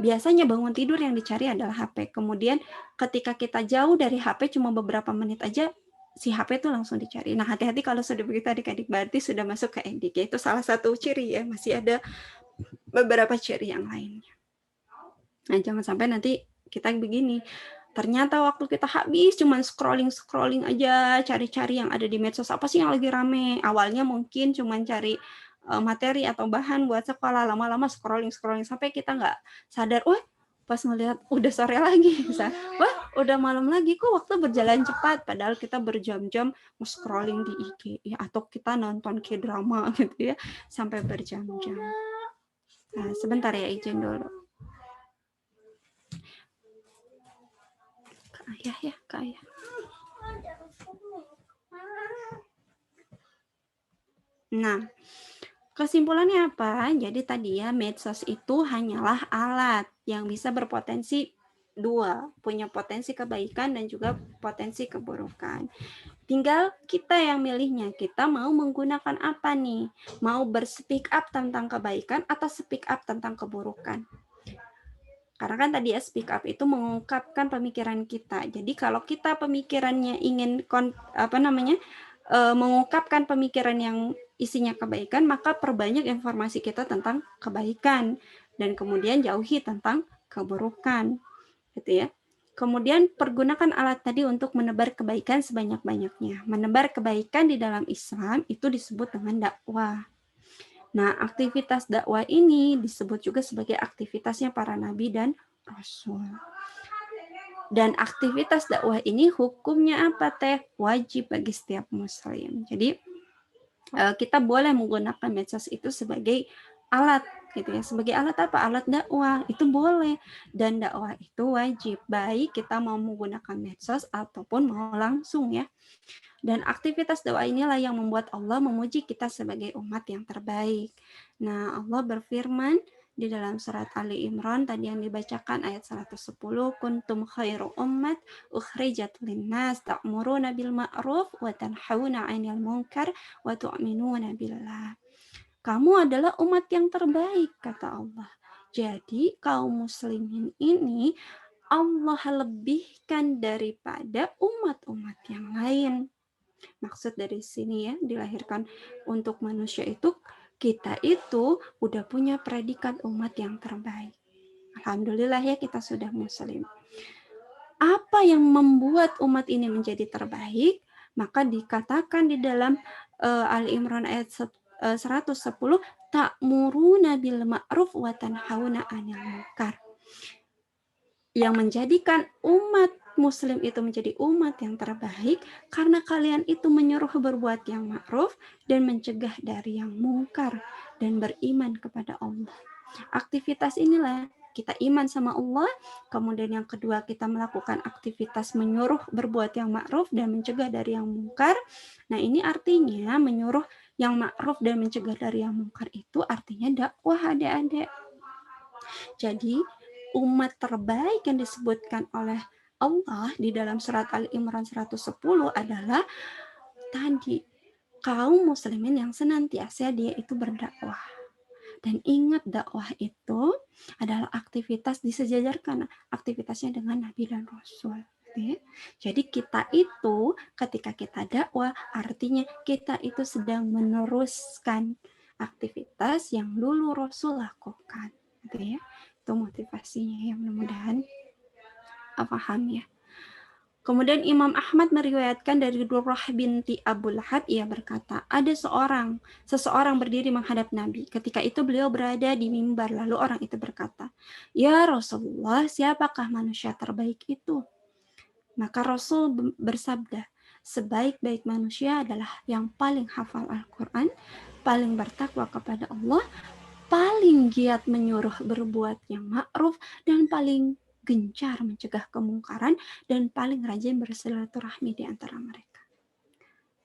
biasanya bangun tidur yang dicari adalah HP. Kemudian ketika kita jauh dari HP cuma beberapa menit aja, si HP itu langsung dicari. Nah, hati-hati kalau sudah begitu adik-adik, berarti sudah masuk ke edik. Itu salah satu ciri ya, masih ada beberapa ciri yang lainnya. Nah, jangan sampai nanti kita begini, ternyata waktu kita habis cuman scrolling aja, cari-cari yang ada di medsos, apa sih yang lagi rame. Awalnya mungkin cuman cari materi atau bahan buat sekolah, lama-lama scrolling sampai kita nggak sadar, pas ngelihat udah sore lagi, wah udah malam lagi, kok waktu berjalan cepat, padahal kita berjam-jam scrolling di IG ya, atau kita nonton K-drama gitu ya sampai berjam-jam. Nah, sebentar ya, izin dulu. Kak Ayah ya, Kak Ayah. Nah, kesimpulannya apa? Jadi tadi ya, medsos itu hanyalah alat yang bisa berpotensi dua, punya potensi kebaikan dan juga potensi keburukan. Tinggal kita yang milihnya, kita mau menggunakan apa nih? Mau berspeak up tentang kebaikan atau speak up tentang keburukan? Karena kan tadi ya, speak up itu mengungkapkan pemikiran kita. Jadi kalau kita pemikirannya ingin mengungkapkan pemikiran yang isinya kebaikan, maka perbanyak informasi kita tentang kebaikan dan kemudian jauhi tentang keburukan, gitu ya. Kemudian pergunakan alat tadi untuk menebar kebaikan sebanyak-banyaknya. Menebar kebaikan di dalam Islam itu disebut dengan dakwah. Nah, aktivitas dakwah ini disebut juga sebagai aktivitasnya para nabi dan rasul. Dan aktivitas dakwah ini hukumnya apa teh? Wajib bagi setiap muslim. Jadi kita boleh menggunakan medsos itu sebagai alat gitu ya. Sebagai alat apa? Alat dakwah. Itu boleh. Dan dakwah itu wajib, baik kita mau menggunakan medsos ataupun mau langsung ya. Dan aktivitas dakwah inilah yang membuat Allah memuji kita sebagai umat yang terbaik. Nah, Allah berfirman di dalam surat Ali Imran tadi yang dibacakan ayat 110, kuntum khairu ummat ukhrijat linnas ta'muruna bil ma'ruf wa tanhauna 'anil munkar wa tu'minuna billah. Kamu adalah umat yang terbaik, kata Allah. Jadi kaum muslimin ini Allah lebihkan daripada umat-umat yang lain. Maksud dari sini ya, dilahirkan untuk manusia itu, kita itu udah punya predikat umat yang terbaik. Alhamdulillah ya, kita sudah muslim. Apa yang membuat umat ini menjadi terbaik? Maka dikatakan di dalam Ali Imran ayat 110, ta'muruna bil ma'ruf wa tanhauna 'anil munkar. Yang menjadikan umat muslim itu menjadi umat yang terbaik karena kalian itu menyuruh berbuat yang ma'ruf dan mencegah dari yang mungkar dan beriman kepada Allah. Aktivitas inilah kita iman sama Allah, kemudian yang kedua kita melakukan aktivitas menyuruh berbuat yang ma'ruf dan mencegah dari yang mungkar. Nah, ini artinya menyuruh yang ma'ruf dan mencegah dari yang mungkar itu artinya dakwah, adik-adik. Jadi umat terbaik yang disebutkan oleh Allah di dalam surat Ali Imran 110 adalah tadi kaum muslimin yang senantiasa dia itu berdakwah. Dan ingat, dakwah itu adalah aktivitas disejajarkan aktivitasnya dengan Nabi dan Rasul. Jadi kita itu ketika kita dakwah artinya kita itu sedang meneruskan aktivitas yang dulu Rasul lakukan. Gitu ya. Itu motivasinya ya, mudah-mudahan paham ya. Kemudian Imam Ahmad meriwayatkan dari Durrah binti Abu Lahab, ia berkata, ada seseorang berdiri menghadap Nabi. Ketika itu beliau berada di mimbar, lalu orang itu berkata, ya Rasulullah, siapakah manusia terbaik itu? Maka Rasul bersabda, sebaik-baik manusia adalah yang paling hafal Al-Quran, paling bertakwa kepada Allah, paling giat menyuruh berbuat yang ma'ruf, dan paling gencar mencegah kemungkaran, dan paling rajin bersilaturahmi di antara mereka.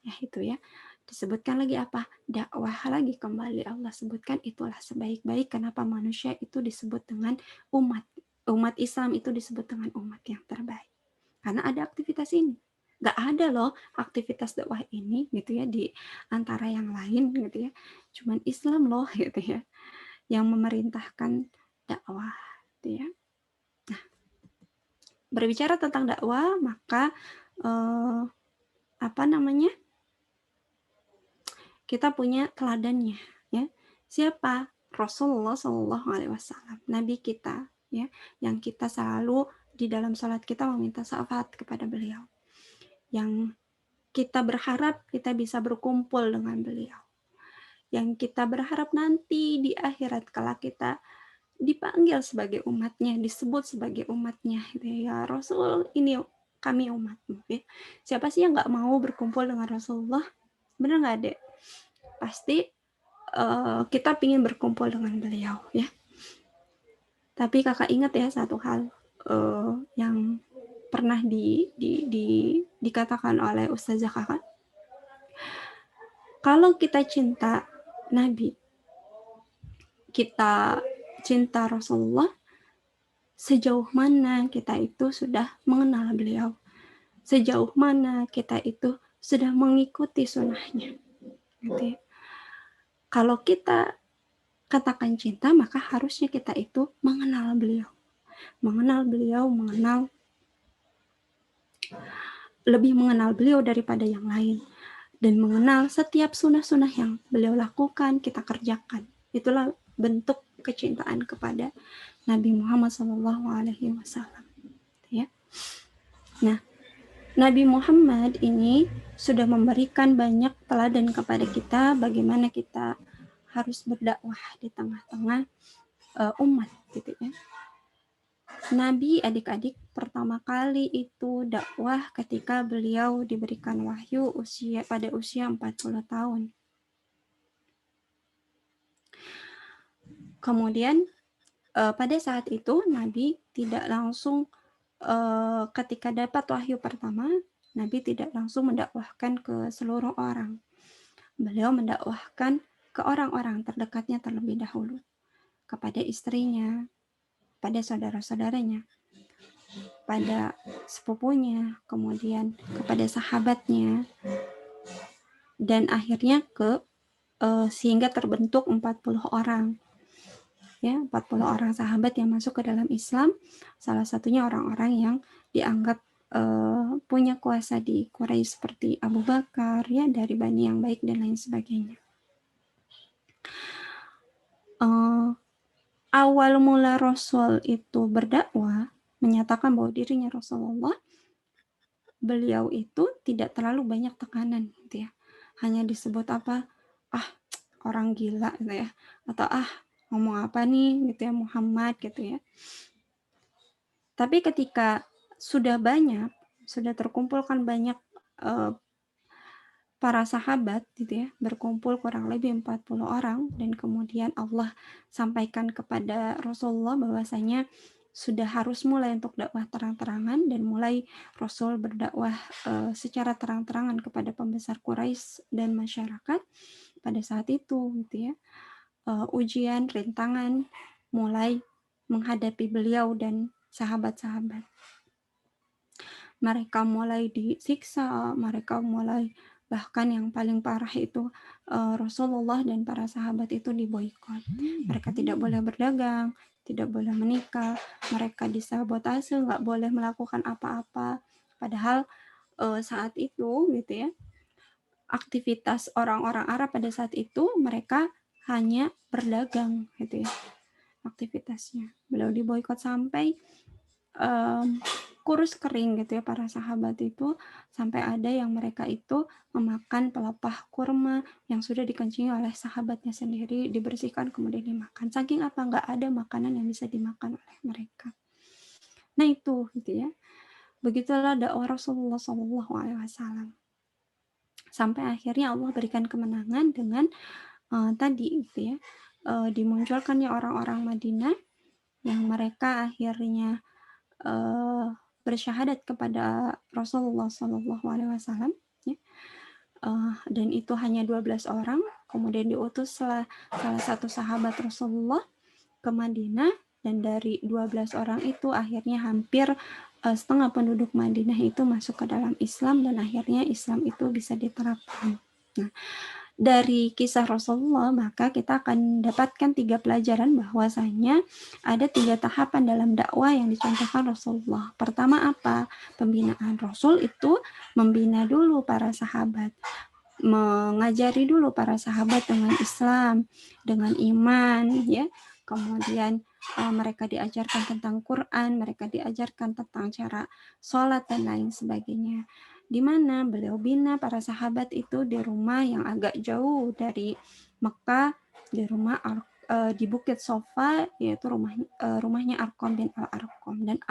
Ya itu ya. Disebutkan lagi apa? Dakwah lagi kembali Allah sebutkan itulah sebaik-baik. Kenapa manusia itu disebut dengan umat Islam itu disebut dengan umat yang terbaik. Karena ada aktivitas ini. Gak ada loh aktivitas dakwah ini gitu ya di antara yang lain gitu ya. Cuman Islam loh gitu ya yang memerintahkan dakwah gitu ya. Nah, berbicara tentang dakwah maka kita punya teladannya ya. Siapa? Rasulullah SAW, Nabi kita ya, yang kita selalu di dalam salat kita meminta syafaat kepada beliau. Yang kita berharap kita bisa berkumpul dengan beliau. Yang kita berharap nanti di akhirat kala kita dipanggil sebagai umatnya, disebut sebagai umatnya. Ya Rasul, ini kami umatmu. Ya. Siapa sih yang nggak mau berkumpul dengan Rasulullah? Benar nggak, Dek? Pasti kita ingin berkumpul dengan beliau, ya. Tapi kakak ingat ya satu hal yang pernah dikatakan oleh Ustazah kakak. Kalau kita cinta Nabi, kita cinta Rasulullah, sejauh mana kita itu sudah mengenal beliau, sejauh mana kita itu sudah mengikuti sunnahnya. Gitu ya. Kalau kita katakan cinta, maka harusnya kita itu mengenal beliau, lebih mengenal beliau daripada yang lain, dan mengenal setiap sunnah-sunnah yang beliau lakukan, kita kerjakan. Itulah bentuk kecintaan kepada Nabi Muhammad SAW. Ya. Nah, Nabi Muhammad ini sudah memberikan banyak teladan kepada kita bagaimana kita harus berdakwah di tengah-tengah umat, gitu ya. Nabi adik-adik pertama kali itu dakwah ketika beliau diberikan wahyu pada usia 40 tahun. Kemudian pada saat itu Nabi tidak langsung ketika dapat wahyu pertama, Nabi tidak langsung mendakwahkan ke seluruh orang. Beliau mendakwahkan ke orang-orang terdekatnya terlebih dahulu, kepada istrinya, pada saudara-saudaranya, pada sepupunya, kemudian kepada sahabatnya, dan akhirnya sehingga terbentuk 40 orang. Ya, 40 orang sahabat yang masuk ke dalam Islam, salah satunya orang-orang yang dianggap punya kuasa di Quraisy seperti Abu Bakar, ya, dari Bani yang baik dan lain sebagainya. Awal mula Rasul itu berdakwah, menyatakan bahwa dirinya Rasulullah, beliau itu tidak terlalu banyak tekanan, gitu ya. Hanya disebut apa? Orang gila, gitu ya. Atau ngomong apa nih, gitu ya, Muhammad, gitu ya. Tapi ketika sudah terkumpulkan banyak para sahabat, gitu ya, berkumpul kurang lebih 40 orang, dan kemudian Allah sampaikan kepada Rasulullah bahwasanya sudah harus mulai untuk dakwah terang-terangan, dan mulai Rasul berdakwah secara terang-terangan kepada pembesar Quraisy dan masyarakat. Pada saat itu, gitu ya, ujian, rintangan mulai menghadapi beliau dan sahabat-sahabat. Mereka mulai disiksa, mereka mulai, bahkan yang paling parah itu Rasulullah dan para sahabat itu diboikot. Mereka tidak boleh berdagang, tidak boleh menikah, mereka disabotase, nggak boleh melakukan apa-apa. Padahal saat itu, gitu ya, aktivitas orang-orang Arab pada saat itu mereka hanya berdagang, gitu ya, aktivitasnya. Beliau diboikot sampai kurus kering, gitu ya, para sahabat itu, sampai ada yang mereka itu memakan pelepah kurma yang sudah dikencingi oleh sahabatnya sendiri, dibersihkan kemudian dimakan. Saking apa, nggak ada makanan yang bisa dimakan oleh mereka. Nah itu, gitu ya, begitulah dakwah Rasulullah SAW. Sampai akhirnya Allah berikan kemenangan dengan tadi, gitu ya, dimunculkannya orang-orang Madinah yang mereka akhirnya bersyahadat kepada Rasulullah SAW, ya. Dan itu hanya 12 orang. Kemudian diutus salah satu sahabat Rasulullah ke Madinah, dan dari 12 orang itu akhirnya hampir setengah penduduk Madinah itu masuk ke dalam Islam, dan akhirnya Islam itu bisa diterapkan. Nah, dari kisah Rasulullah, maka kita akan dapatkan 3 pelajaran bahwasanya ada 3 tahapan dalam dakwah yang dicontohkan Rasulullah. Pertama apa? Pembinaan. Rasul itu membina dulu para sahabat, mengajari dulu para sahabat dengan Islam, dengan iman, ya. Kemudian mereka diajarkan tentang Quran, mereka diajarkan tentang cara sholat dan lain sebagainya. Di mana beliau bina para sahabat itu di rumah yang agak jauh dari Mekah, di rumah di Bukit Sofa, yaitu rumahnya Arqam bin Al-Arqam. Dan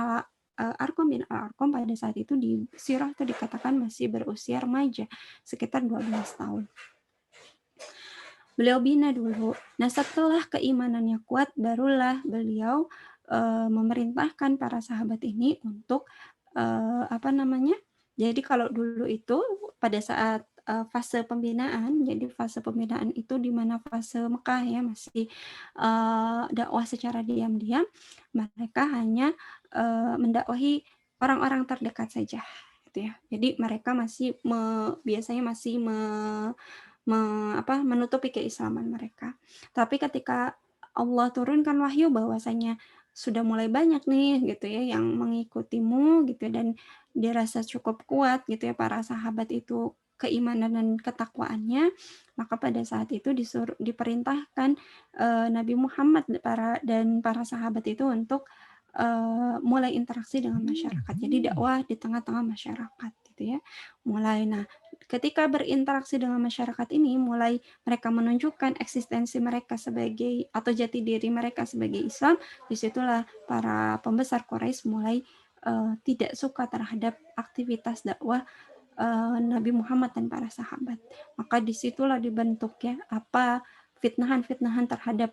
Arqam bin Al-Arqam pada saat itu di sirah itu dikatakan masih berusia remaja, sekitar 12 tahun. Beliau bina dulu. Nah, setelah keimanannya kuat, barulah beliau memerintahkan para sahabat ini untuk jadi kalau dulu itu pada saat fase pembinaan, jadi fase pembinaan itu di mana fase Mekah ya masih dakwah secara diam-diam, mereka hanya mendakwahi orang-orang terdekat saja, gitu ya. Jadi mereka masih biasanya masih menutupi keislaman mereka. Tapi ketika Allah turunkan wahyu bahwasanya sudah mulai banyak nih gitu ya yang mengikutimu gitu, dan dirasa cukup kuat gitu ya para sahabat itu keimanan dan ketakwaannya, maka pada saat itu diperintahkan Nabi Muhammad dan para sahabat itu untuk mulai interaksi dengan masyarakat. Jadi dakwah di tengah-tengah masyarakat gitu ya. Nah, ketika berinteraksi dengan masyarakat ini, mulai mereka menunjukkan eksistensi mereka sebagai atau jati diri mereka sebagai Islam. Disitulah para pembesar Quraisy mulai tidak suka terhadap aktivitas dakwah Nabi Muhammad dan para sahabat. Maka disitulah dibentuk ya fitnahan-fitnahan terhadap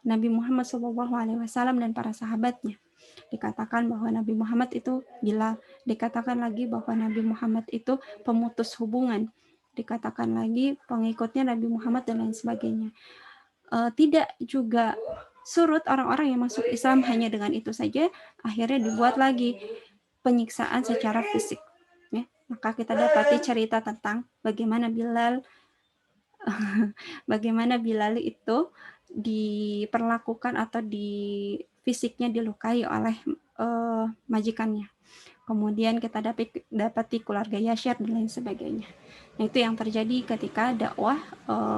Nabi Muhammad SAW dan para sahabatnya. Dikatakan bahwa Nabi Muhammad itu gila, dikatakan lagi bahwa Nabi Muhammad itu pemutus hubungan, dikatakan lagi pengikutnya Nabi Muhammad dan lain sebagainya. Tidak juga surut orang-orang yang masuk Islam hanya dengan itu saja, akhirnya dibuat lagi penyiksaan secara fisik. Ya, maka kita dapati cerita tentang bagaimana Bilal itu diperlakukan atau fisiknya dilukai oleh majikannya. Kemudian kita dapati keluarga Yasyar dan lain sebagainya. Nah, itu yang terjadi ketika dakwah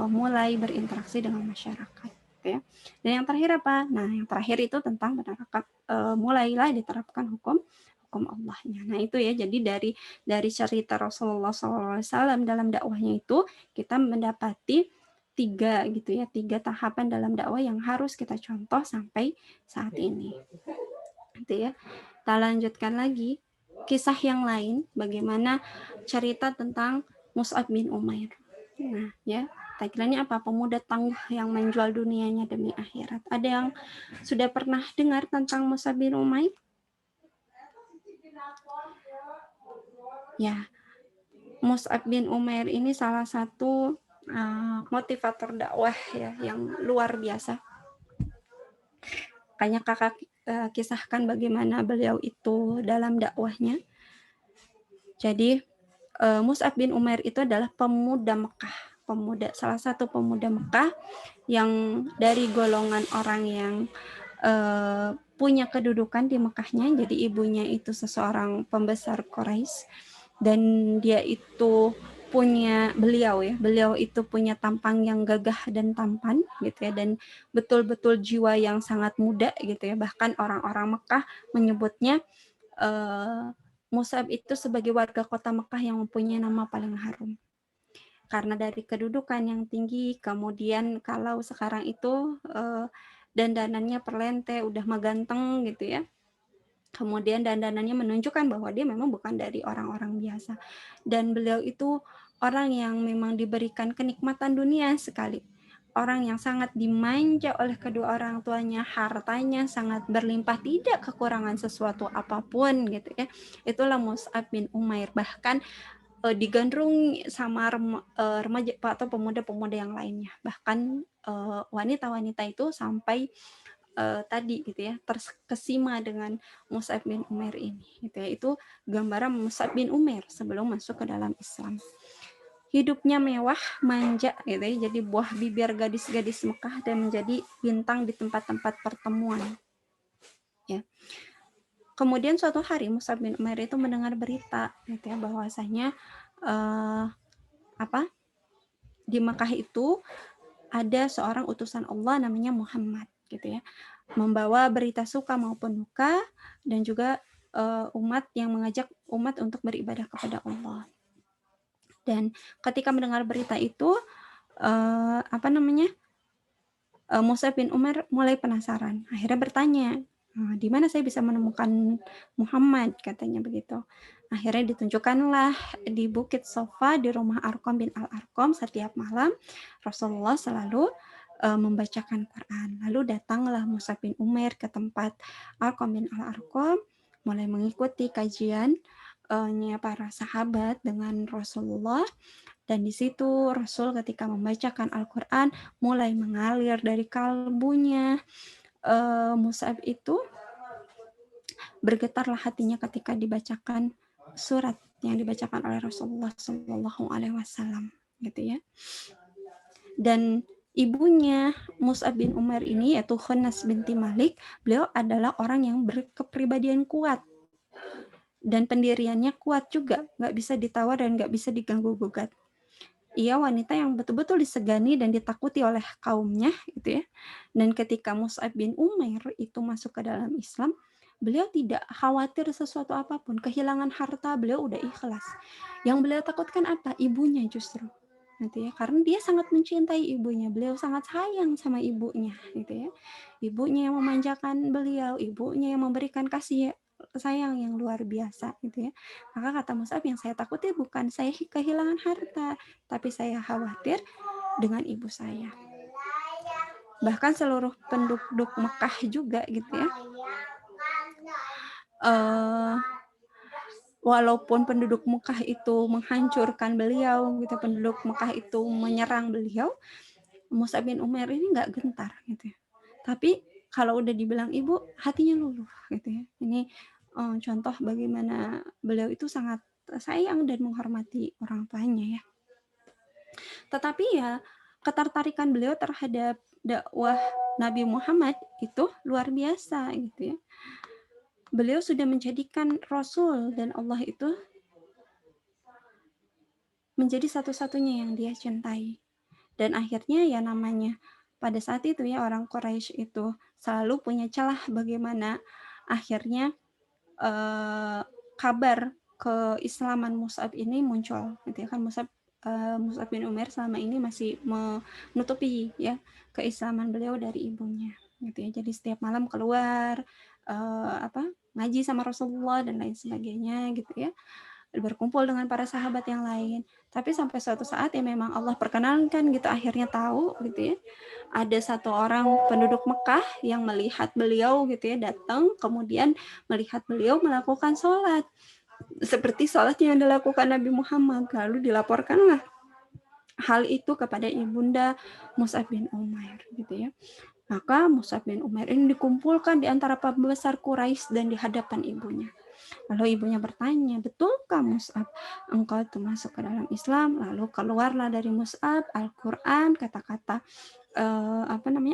mulai berinteraksi dengan masyarakat. Ya. Dan yang terakhir apa? Nah, yang terakhir itu tentang mulailah diterapkan hukum Allahnya. Nah, itu ya. Jadi dari cerita Rasulullah SAW dalam dakwahnya itu kita mendapati tiga tahapan dalam dakwah yang harus kita contoh sampai saat ini. Gitu ya. Kita lanjutkan lagi kisah yang lain, bagaimana cerita tentang Mus'ab bin Umair. Nah, ya, tagline-nya apa? Pemuda tangguh yang menjual dunianya demi akhirat. Ada yang sudah pernah dengar tentang Mus'ab bin Umair? Ya, Mus'ab bin Umair ini salah satu motivator dakwah ya yang luar biasa. Makanya kakak kisahkan bagaimana beliau itu dalam dakwahnya. Jadi Mus'ab bin Umair itu adalah pemuda Mekah, salah satu pemuda Mekah yang dari golongan orang yang punya kedudukan di Mekahnya. Jadi ibunya itu seseorang pembesar Quraisy dan dia itu beliau itu punya tampang yang gagah dan tampan gitu ya, dan betul-betul jiwa yang sangat muda gitu ya. Bahkan orang-orang Mekah menyebutnya Mus'ab itu sebagai warga kota Mekah yang mempunyai nama paling harum karena dari kedudukan yang tinggi. Kemudian kalau sekarang itu dandanannya perlente, udah meganteng gitu ya. Kemudian dandanannya menunjukkan bahwa dia memang bukan dari orang-orang biasa. Dan beliau itu orang yang memang diberikan kenikmatan dunia sekali. Orang yang sangat dimanja oleh kedua orang tuanya, hartanya sangat berlimpah, tidak kekurangan sesuatu apapun gitu ya. Itulah Mus'ab bin Umair. Bahkan digandrung sama remaja atau pemuda-pemuda yang lainnya. Bahkan wanita-wanita itu sampai tadi gitu ya terkesima dengan Mus'ab bin Umair ini gitu ya. Itu gambaran Mus'ab bin Umair sebelum masuk ke dalam Islam. Hidupnya mewah, manja gitu ya, jadi buah bibir gadis-gadis Mekah dan menjadi bintang di tempat-tempat pertemuan ya. Kemudian suatu hari Mus'ab bin Umair itu mendengar berita gitu ya bahwasanya di Mekah itu ada seorang utusan Allah namanya Muhammad gitu ya, membawa berita suka maupun duka dan juga umat yang mengajak umat untuk beribadah kepada Allah. Dan ketika mendengar berita itu Mus'ab bin Umair mulai penasaran. Akhirnya bertanya, di mana saya bisa menemukan Muhammad, katanya begitu. Akhirnya ditunjukkanlah di Bukit Sofa di rumah Arqam bin Al-Arqam. Setiap malam Rasulullah selalu membacakan Quran. Lalu datanglah Mus'ab bin Umair ke tempat Arqam bin Al-Arqam, mulai mengikuti kajian para sahabat dengan Rasulullah. Dan di situ Rasul ketika membacakan Al-Quran mulai mengalir dari kalbunya. Mus'ab itu bergetarlah hatinya ketika dibacakan surat yang dibacakan oleh Rasulullah Shallallahu Alaihi Wasallam, gitu ya. Dan ibunya Mus'ab bin Umair ini yaitu Khunas binti Malik, beliau adalah orang yang berkepribadian kuat dan pendiriannya kuat juga, nggak bisa ditawar dan nggak bisa diganggu gugat. Ia wanita yang betul-betul disegani dan ditakuti oleh kaumnya, gitu ya. Dan ketika Mus'ab bin Umair itu masuk ke dalam Islam, beliau tidak khawatir sesuatu apapun, kehilangan harta beliau udah ikhlas. Yang beliau takutkan apa? Ibunya justru, gitu ya. Karena dia sangat mencintai ibunya, beliau sangat sayang sama ibunya, gitu ya. Ibunya yang memanjakan beliau, ibunya yang memberikan kasih sayang yang luar biasa, gitu ya. Maka kata Mus'ab, yang saya takuti bukan saya kehilangan harta, tapi saya khawatir dengan ibu saya. Bahkan seluruh penduduk Mekah juga, gitu ya. Walaupun penduduk Mekah itu menghancurkan beliau, gitu, penduduk Mekah itu menyerang beliau, Mus'ab bin Umair ini nggak gentar, gitu ya. Tapi kalau udah dibilang ibu, hatinya luluh, gitu ya. Ini contoh bagaimana beliau itu sangat sayang dan menghormati orang tuanya, ya. Tetapi ya ketertarikan beliau terhadap dakwah Nabi Muhammad itu luar biasa, gitu ya. Beliau sudah menjadikan Rasul dan Allah itu menjadi satu-satunya yang dia cintai. Dan akhirnya ya namanya pada saat itu ya orang Quraisy itu selalu punya celah bagaimana akhirnya kabar keislaman Mus'ab ini muncul, gitu ya kan. Mus'ab bin Umair selama ini masih menutupi ya keislaman beliau dari ibunya, gitu ya. Jadi setiap malam keluar ngaji sama Rasulullah dan lain sebagainya, gitu ya, berkumpul dengan para sahabat yang lain. Tapi sampai suatu saat ya memang Allah perkenankan, gitu, akhirnya tahu, gitu ya, ada satu orang penduduk Mekah yang melihat beliau, gitu ya, datang kemudian melihat beliau melakukan sholat seperti sholat yang dilakukan Nabi Muhammad. Lalu dilaporkanlah hal itu kepada ibunda Mus'ab bin Umair, gitu ya. Maka Mus'ab bin Umair ini dikumpulkan di antara pembesar Quraisy dan di hadapan ibunya. Lalu ibunya bertanya, betulkah Mus'ab engkau itu masuk ke dalam Islam? Lalu keluarlah dari Mus'ab Al-Quran, kata-kata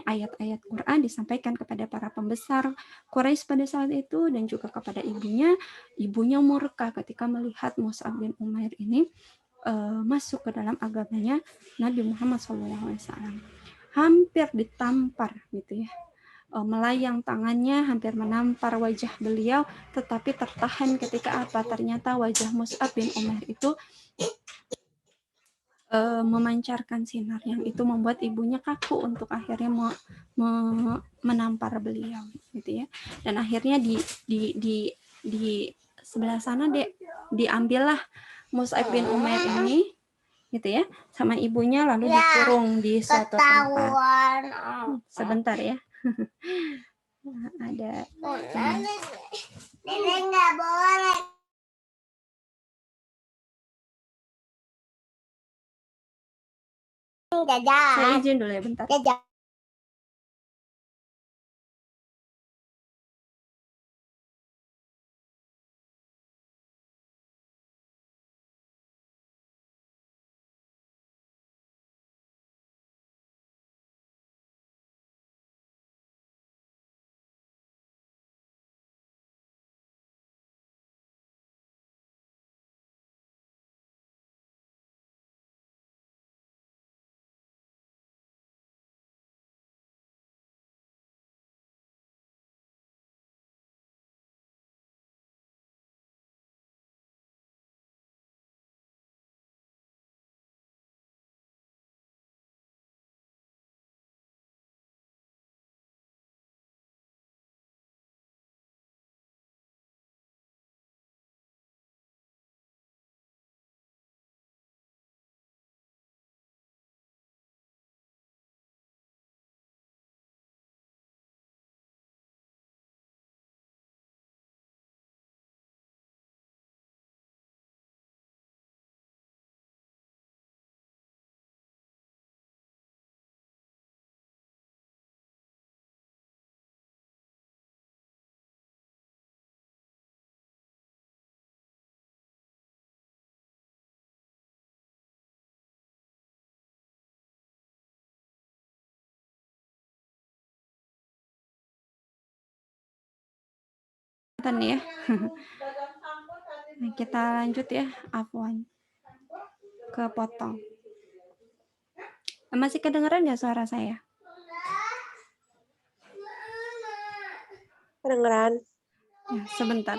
ayat-ayat Quran disampaikan kepada para pembesar Quraisy pada saat itu dan juga kepada ibunya. Ibunya murka ketika melihat Mus'ab bin Umair ini masuk ke dalam agamanya Nabi Muhammad SAW. Hampir ditampar, gitu ya. Melayang tangannya hampir menampar wajah beliau, tetapi tertahan ketika apa? Ternyata wajah Mus'ab bin Umair itu memancarkan sinar yang itu membuat ibunya kaku untuk akhirnya menampar beliau, gitu ya. Dan akhirnya di sebelah sana diambillah Mus'ab bin Umair ini, gitu ya, sama ibunya, lalu dikurung di suatu tempat. Sebentar ya. Ada Nenek nggak boleh. saya izin dulu ya bentar. Jajan. punten ya. Nah, kita lanjut ya, afwan. Kepotong. Masih kedengeran nggak suara saya? Kedengeran. Ya, sebentar.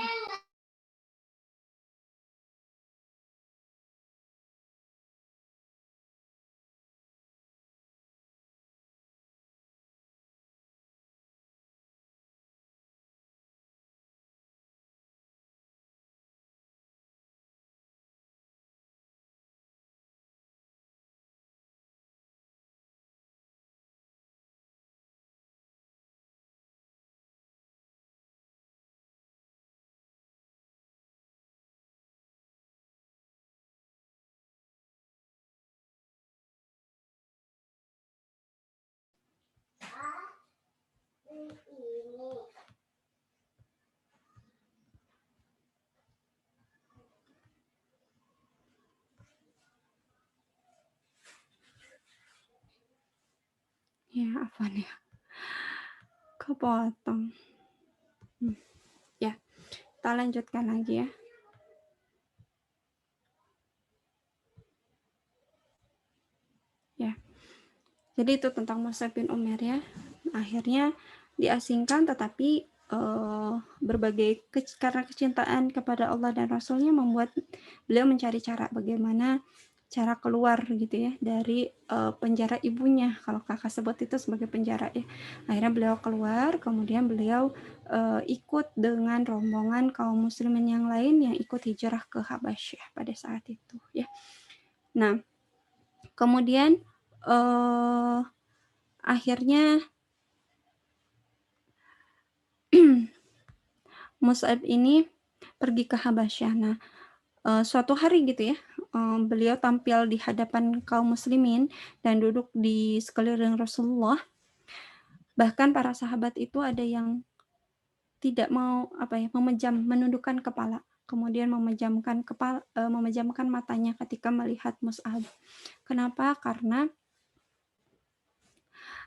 Ya, apa nih? Kepotong. Ya, kita lanjutkan lagi ya. Ya, jadi itu tentang Mus'ab bin Umair ya. Akhirnya diasingkan, tetapi karena kecintaan kepada Allah dan Rasulnya membuat beliau mencari cara bagaimana cara keluar gitu ya dari penjara ibunya, kalau kakak sebut itu sebagai penjara ya. Akhirnya beliau keluar, kemudian beliau ikut dengan rombongan kaum muslimin yang lain yang ikut hijrah ke Habasyah pada saat itu ya. Nah, kemudian akhirnya Mus'ab ini pergi ke Habasyah. Nah, suatu hari gitu ya, beliau tampil di hadapan kaum muslimin dan duduk di sekeliling Rasulullah. Bahkan para sahabat itu ada yang tidak mau menundukkan kepala, kemudian memejamkan matanya ketika melihat Mus'ab. Kenapa? Karena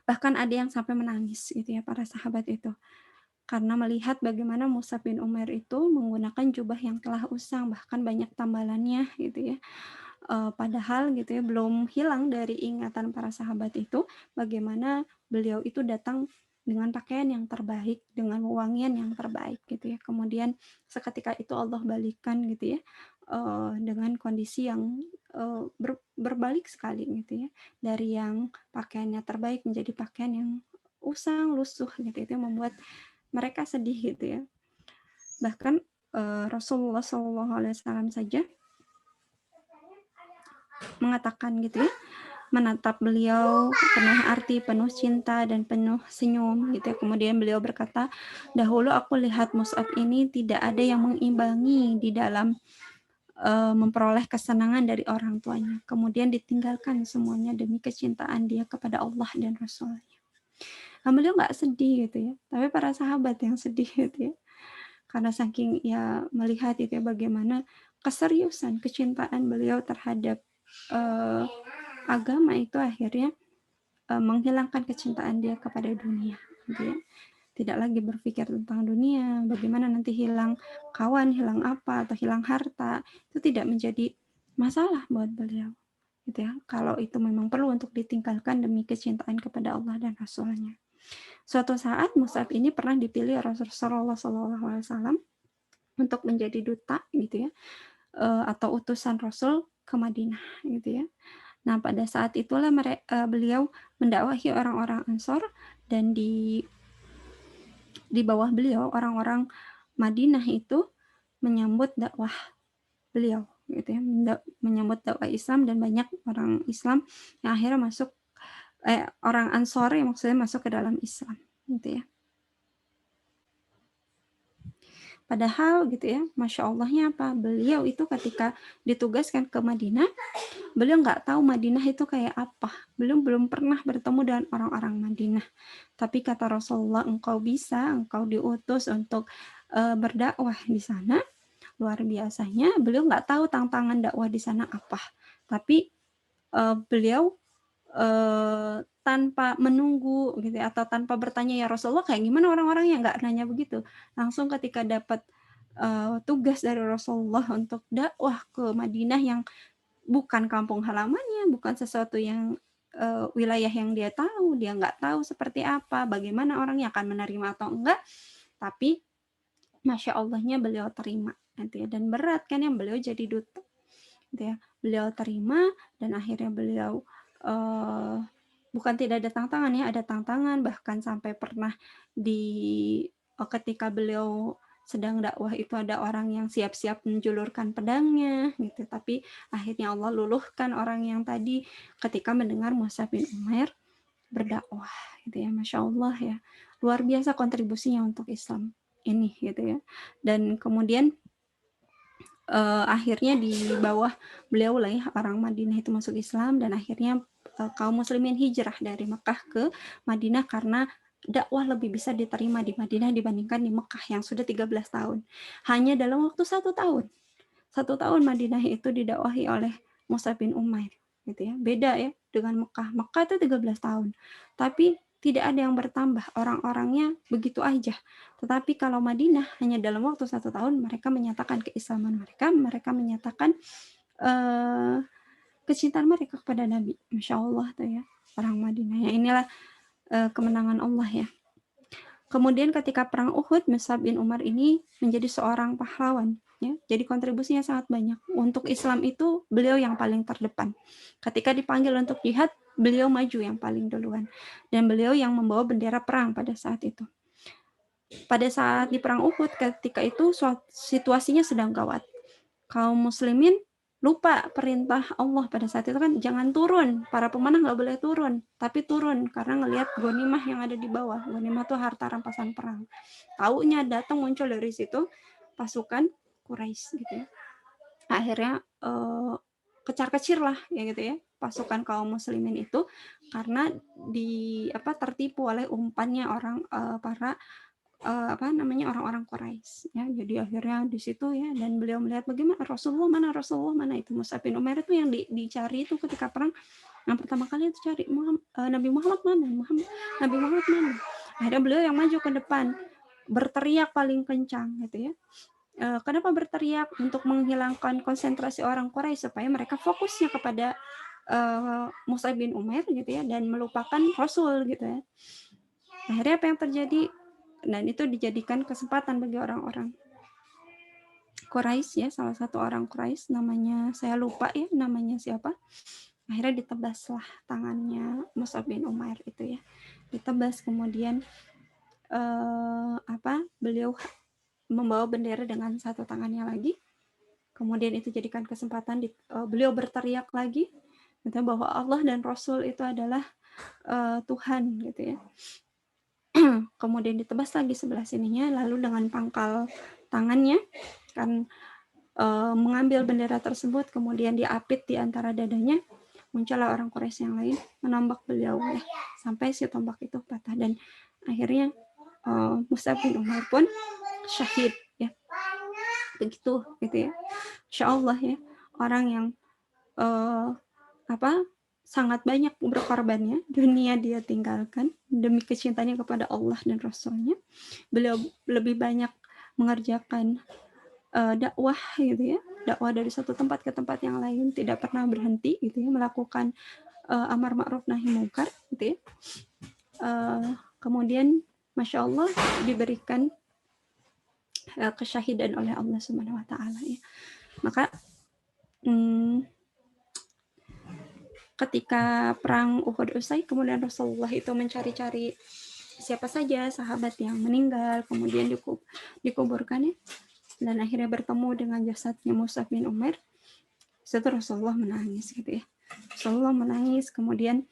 bahkan ada yang sampai menangis gitu ya para sahabat itu. Karena melihat bagaimana Mus'ab bin Umair itu menggunakan jubah yang telah usang, bahkan banyak tambalannya gitu ya. Padahal gitu ya belum hilang dari ingatan para sahabat itu bagaimana beliau itu datang dengan pakaian yang terbaik, dengan wewangian yang terbaik gitu ya. Kemudian seketika itu Allah balikan gitu ya dengan kondisi yang berbalik sekali gitu ya, dari yang pakaiannya terbaik menjadi pakaian yang usang, lusuh gitu. Itu membuat mereka sedih gitu ya. Bahkan Rasulullah SAW saja mengatakan gitu ya, menatap beliau penuh arti, penuh cinta dan penuh senyum gitu ya. Kemudian beliau berkata, dahulu aku lihat Mus'ab ini tidak ada yang mengimbangi di dalam memperoleh kesenangan dari orang tuanya. Kemudian ditinggalkan semuanya demi kecintaan dia kepada Allah dan Rasulnya. Nah, beliau nggak sedih gitu ya, tapi para sahabat yang sedih gitu ya. Karena saking ya melihat itu ya bagaimana keseriusan, kecintaan beliau terhadap agama itu akhirnya menghilangkan kecintaan dia kepada dunia gitu ya. Tidak lagi berpikir tentang dunia, bagaimana nanti hilang kawan, hilang apa, atau hilang harta, itu tidak menjadi masalah buat beliau gitu ya. Kalau itu memang perlu untuk ditinggalkan demi kecintaan kepada Allah dan Rasulnya. Suatu saat Mus'ab ini pernah dipilih Rasulullah SAW untuk menjadi duta gitu ya, atau utusan Rasul ke Madinah gitu ya. Nah, pada saat itulah beliau mendakwahi orang-orang Ansor, dan di bawah beliau orang-orang Madinah itu menyambut dakwah beliau gitu ya, menyambut dakwah Islam, dan banyak orang Islam yang akhirnya masuk orang Ansor yang maksudnya masuk ke dalam Islam gitu ya. Padahal gitu ya, Masya Allahnya apa? Beliau itu ketika ditugaskan ke Madinah, beliau nggak tahu Madinah itu kayak apa. Beliau belum pernah bertemu dengan orang-orang Madinah. Tapi kata Rasulullah, engkau diutus untuk berdakwah di sana. Luar biasanya, beliau nggak tahu tantangan dakwah di sana apa. Tapi beliau tanpa menunggu gitu ya, atau tanpa bertanya, ya Rasulullah kayak gimana orang-orangnya, nggak nanya begitu. Langsung ketika dapat tugas dari Rasulullah untuk dakwah ke Madinah yang bukan kampung halamannya, bukan sesuatu yang wilayah yang dia tahu, dia nggak tahu seperti apa, bagaimana orangnya akan menerima atau enggak, tapi Masya Allahnya beliau terima gitu ya. Dan berat kan yang beliau jadi duta gitu ya. Beliau terima dan akhirnya beliau bukan tidak ada tantangan ya, ada tantangan, bahkan sampai pernah ketika beliau sedang dakwah itu ada orang yang siap-siap menjulurkan pedangnya gitu, tapi akhirnya Allah luluhkan orang yang tadi ketika mendengar Mus'ab bin Umair berdakwah gitu ya. Masya Allah ya, luar biasa kontribusinya untuk Islam ini gitu ya. Dan kemudian akhirnya di bawah beliau lah ya, orang Madinah itu masuk Islam, dan akhirnya kaum muslimin hijrah dari Mekah ke Madinah karena dakwah lebih bisa diterima di Madinah dibandingkan di Mekah yang sudah 13 tahun. Hanya dalam waktu 1 tahun. 1 tahun Madinah itu didakwahi oleh Mus'ab bin Umair gitu ya. Beda ya dengan Mekah. Mekah itu 13 tahun. Tapi tidak ada yang bertambah, orang-orangnya begitu aja. Tetapi kalau Madinah hanya dalam waktu 1 tahun mereka menyatakan keislaman mereka menyatakan kecintaan mereka kepada Nabi. Masya Allah tuh ya, orang Madinah ya. Inilah kemenangan Allah ya. Kemudian ketika perang Uhud, Mus'ab bin Umair ini menjadi seorang pahlawan ya. Jadi kontribusinya sangat banyak. Untuk Islam itu beliau yang paling terdepan. Ketika dipanggil untuk jihad, beliau maju yang paling duluan. Dan beliau yang membawa bendera perang pada saat itu. Pada saat di perang Uhud, ketika itu situasinya sedang gawat. Kaum muslimin lupa perintah Allah pada saat itu kan, jangan turun, para pemanah nggak boleh turun, tapi turun karena ngelihat ghanimah yang ada di bawah. Ghanimah itu harta rampasan perang. Taunya datang muncul dari situ pasukan Quraisy gitu ya. Akhirnya kecar-kecir lah ya gitu ya pasukan kaum muslimin itu karena tertipu oleh umpannya para orang-orang Quraisy ya. Jadi akhirnya di situ ya, dan beliau melihat bagaimana Rasulullah mana itu Mus'ab bin Umair itu yang dicari itu ketika perang, yang pertama kali itu cari Nabi Muhammad mana. Akhirnya beliau yang maju ke depan berteriak paling kencang gitu ya. Kenapa berteriak? Untuk menghilangkan konsentrasi orang Quraisy supaya mereka fokusnya kepada Mus'ab bin Umair gitu ya, dan melupakan Rasul gitu ya. Akhirnya apa yang terjadi? Dan itu dijadikan kesempatan bagi orang-orang Quraisy ya, salah satu orang Quraisy namanya saya lupa ya namanya siapa. Akhirnya ditebaslah tangannya Mus'ab bin Umair itu ya, ditebas. Kemudian beliau membawa bendera dengan satu tangannya lagi. Kemudian itu jadikan kesempatan beliau berteriak lagi gitu, bahwa Allah dan Rasul itu adalah Tuhan gitu ya. Kemudian ditebas lagi sebelah sininya, lalu dengan pangkal tangannya kan mengambil bendera tersebut, kemudian diapit di antara dadanya. Muncullah orang Quraisy yang lain menambak beliau ya, sampai si tombak itu patah, dan akhirnya Mus'ab bin Umair pun syahid ya. Begitu gitu ya. Insyaallah ya, orang yang sangat banyak berkorbannya, dunia dia tinggalkan demi kecintaannya kepada Allah dan Rasulnya. Beliau lebih banyak mengerjakan dakwah gitu ya, dakwah dari satu tempat ke tempat yang lain, tidak pernah berhenti gitu ya, melakukan amar ma'ruf nahi munkar gitu ya. Kemudian Masya Allah diberikan kesyahidan oleh Allah Subhanahu wa taala ya. Maka ketika perang Uhud usai, kemudian Rasulullah itu mencari-cari siapa saja sahabat yang meninggal, kemudian dikuburkan ya. Dan akhirnya bertemu dengan jasadnya Mus'ab bin Umair. Setelah Rasulullah menangis gitu ya. Rasulullah menangis, kemudian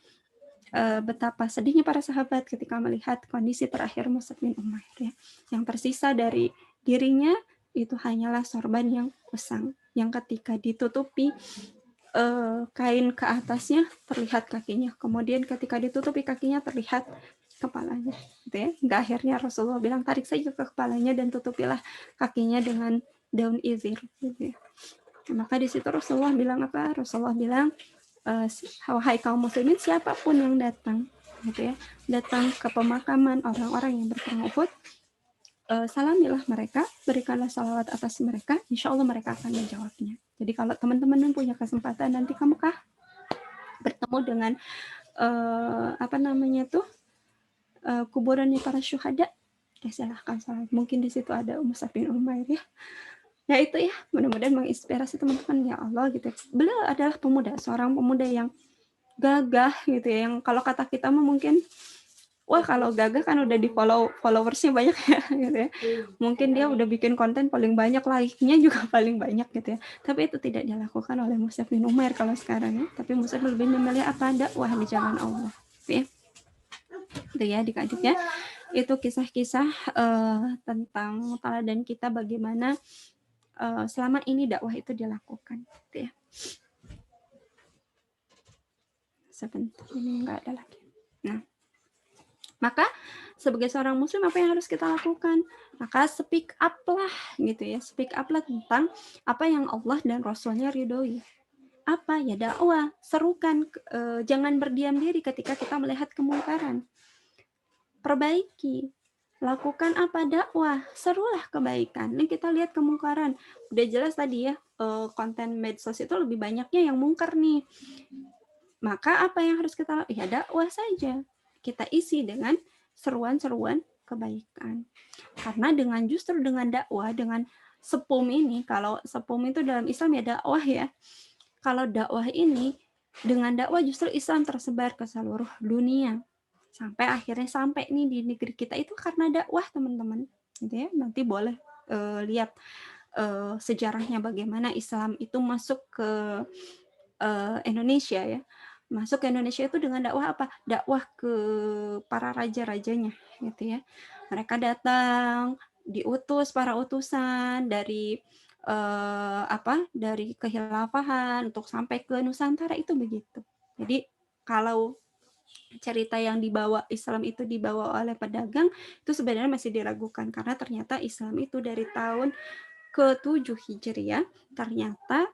betapa sedihnya para sahabat ketika melihat kondisi terakhir Mus'ab bin Umair ya. Yang tersisa dari dirinya itu hanyalah sorban yang usang, yang ketika ditutupi kain ke atasnya terlihat kakinya, kemudian ketika ditutupi kakinya terlihat kepalanya gitu ya. Hingga akhirnya Rasulullah bilang, tarik saja ke kepalanya dan tutupilah kakinya dengan daun izir gitu ya. Maka di situ Rasulullah bilang apa? Rasulullah bilang, wahai kaum muslimin, siapapun yang datang gitu ya, datang ke pemakaman orang-orang yang berperang Uhud, salamilah mereka, berikanlah salawat atas mereka, insya Allah mereka akan menjawabnya. Jadi kalau teman-teman punya kesempatan nanti ke Mekah, bertemu dengan kuburannya para syuhada, ya silahkan salat. Mungkin di situ ada Mus'ab bin Umair ya. Ya itu ya, mudah-mudahan menginspirasi teman-teman ya Allah gitu. Beliau adalah seorang pemuda yang gagah gitu ya, yang kalau kata kita mah mungkin wah kalau gagah kan udah di followersnya banyak ya gitu ya. Mungkin dia udah bikin konten paling banyak, like-nya juga paling banyak gitu ya. Tapi itu tidak dilakukan oleh Mus'ab bin Umair kalau sekarang ya. Tapi Mus'ab lebih memilih apa? Dakwah di jalan Allah. Gitu ya. Itu ya adik-adik ya. Itu kisah-kisah tentang teladan kita bagaimana selama ini dakwah itu dilakukan gitu ya. Sebentar, ini enggak ada lagi. Nah, maka sebagai seorang muslim apa yang harus kita lakukan? Maka speak up lah gitu ya. Speak up lah tentang apa yang Allah dan Rasulnya ridhoi. Apa ya? Dakwah, serukan, jangan berdiam diri ketika kita melihat kemungkaran. Perbaiki, lakukan apa? Dakwah, serulah kebaikan. Ini kita lihat kemungkaran, udah jelas tadi ya, konten medsos itu lebih banyaknya yang mungkar nih. Maka apa yang harus kita lakukan? Ya dakwah saja, kita isi dengan seruan-seruan kebaikan. Karena justru dengan dakwah, dengan sepum ini, kalau sepum itu dalam Islam ya dakwah ya. Kalau dakwah ini, dengan dakwah justru Islam tersebar ke seluruh dunia. Sampai akhirnya sampai nih di negeri kita itu karena dakwah teman-teman. Gitu ya. Nanti boleh lihat sejarahnya bagaimana Islam itu masuk ke Indonesia ya. Masuk ke Indonesia itu dengan dakwah apa? Dakwah ke para raja-rajanya gitu ya. Mereka datang, diutus para utusan dari dari kekhilafahan untuk sampai ke Nusantara itu begitu. Jadi kalau cerita yang dibawa Islam itu dibawa oleh pedagang itu sebenarnya masih diragukan karena ternyata Islam itu dari tahun ke-7 Hijriah ternyata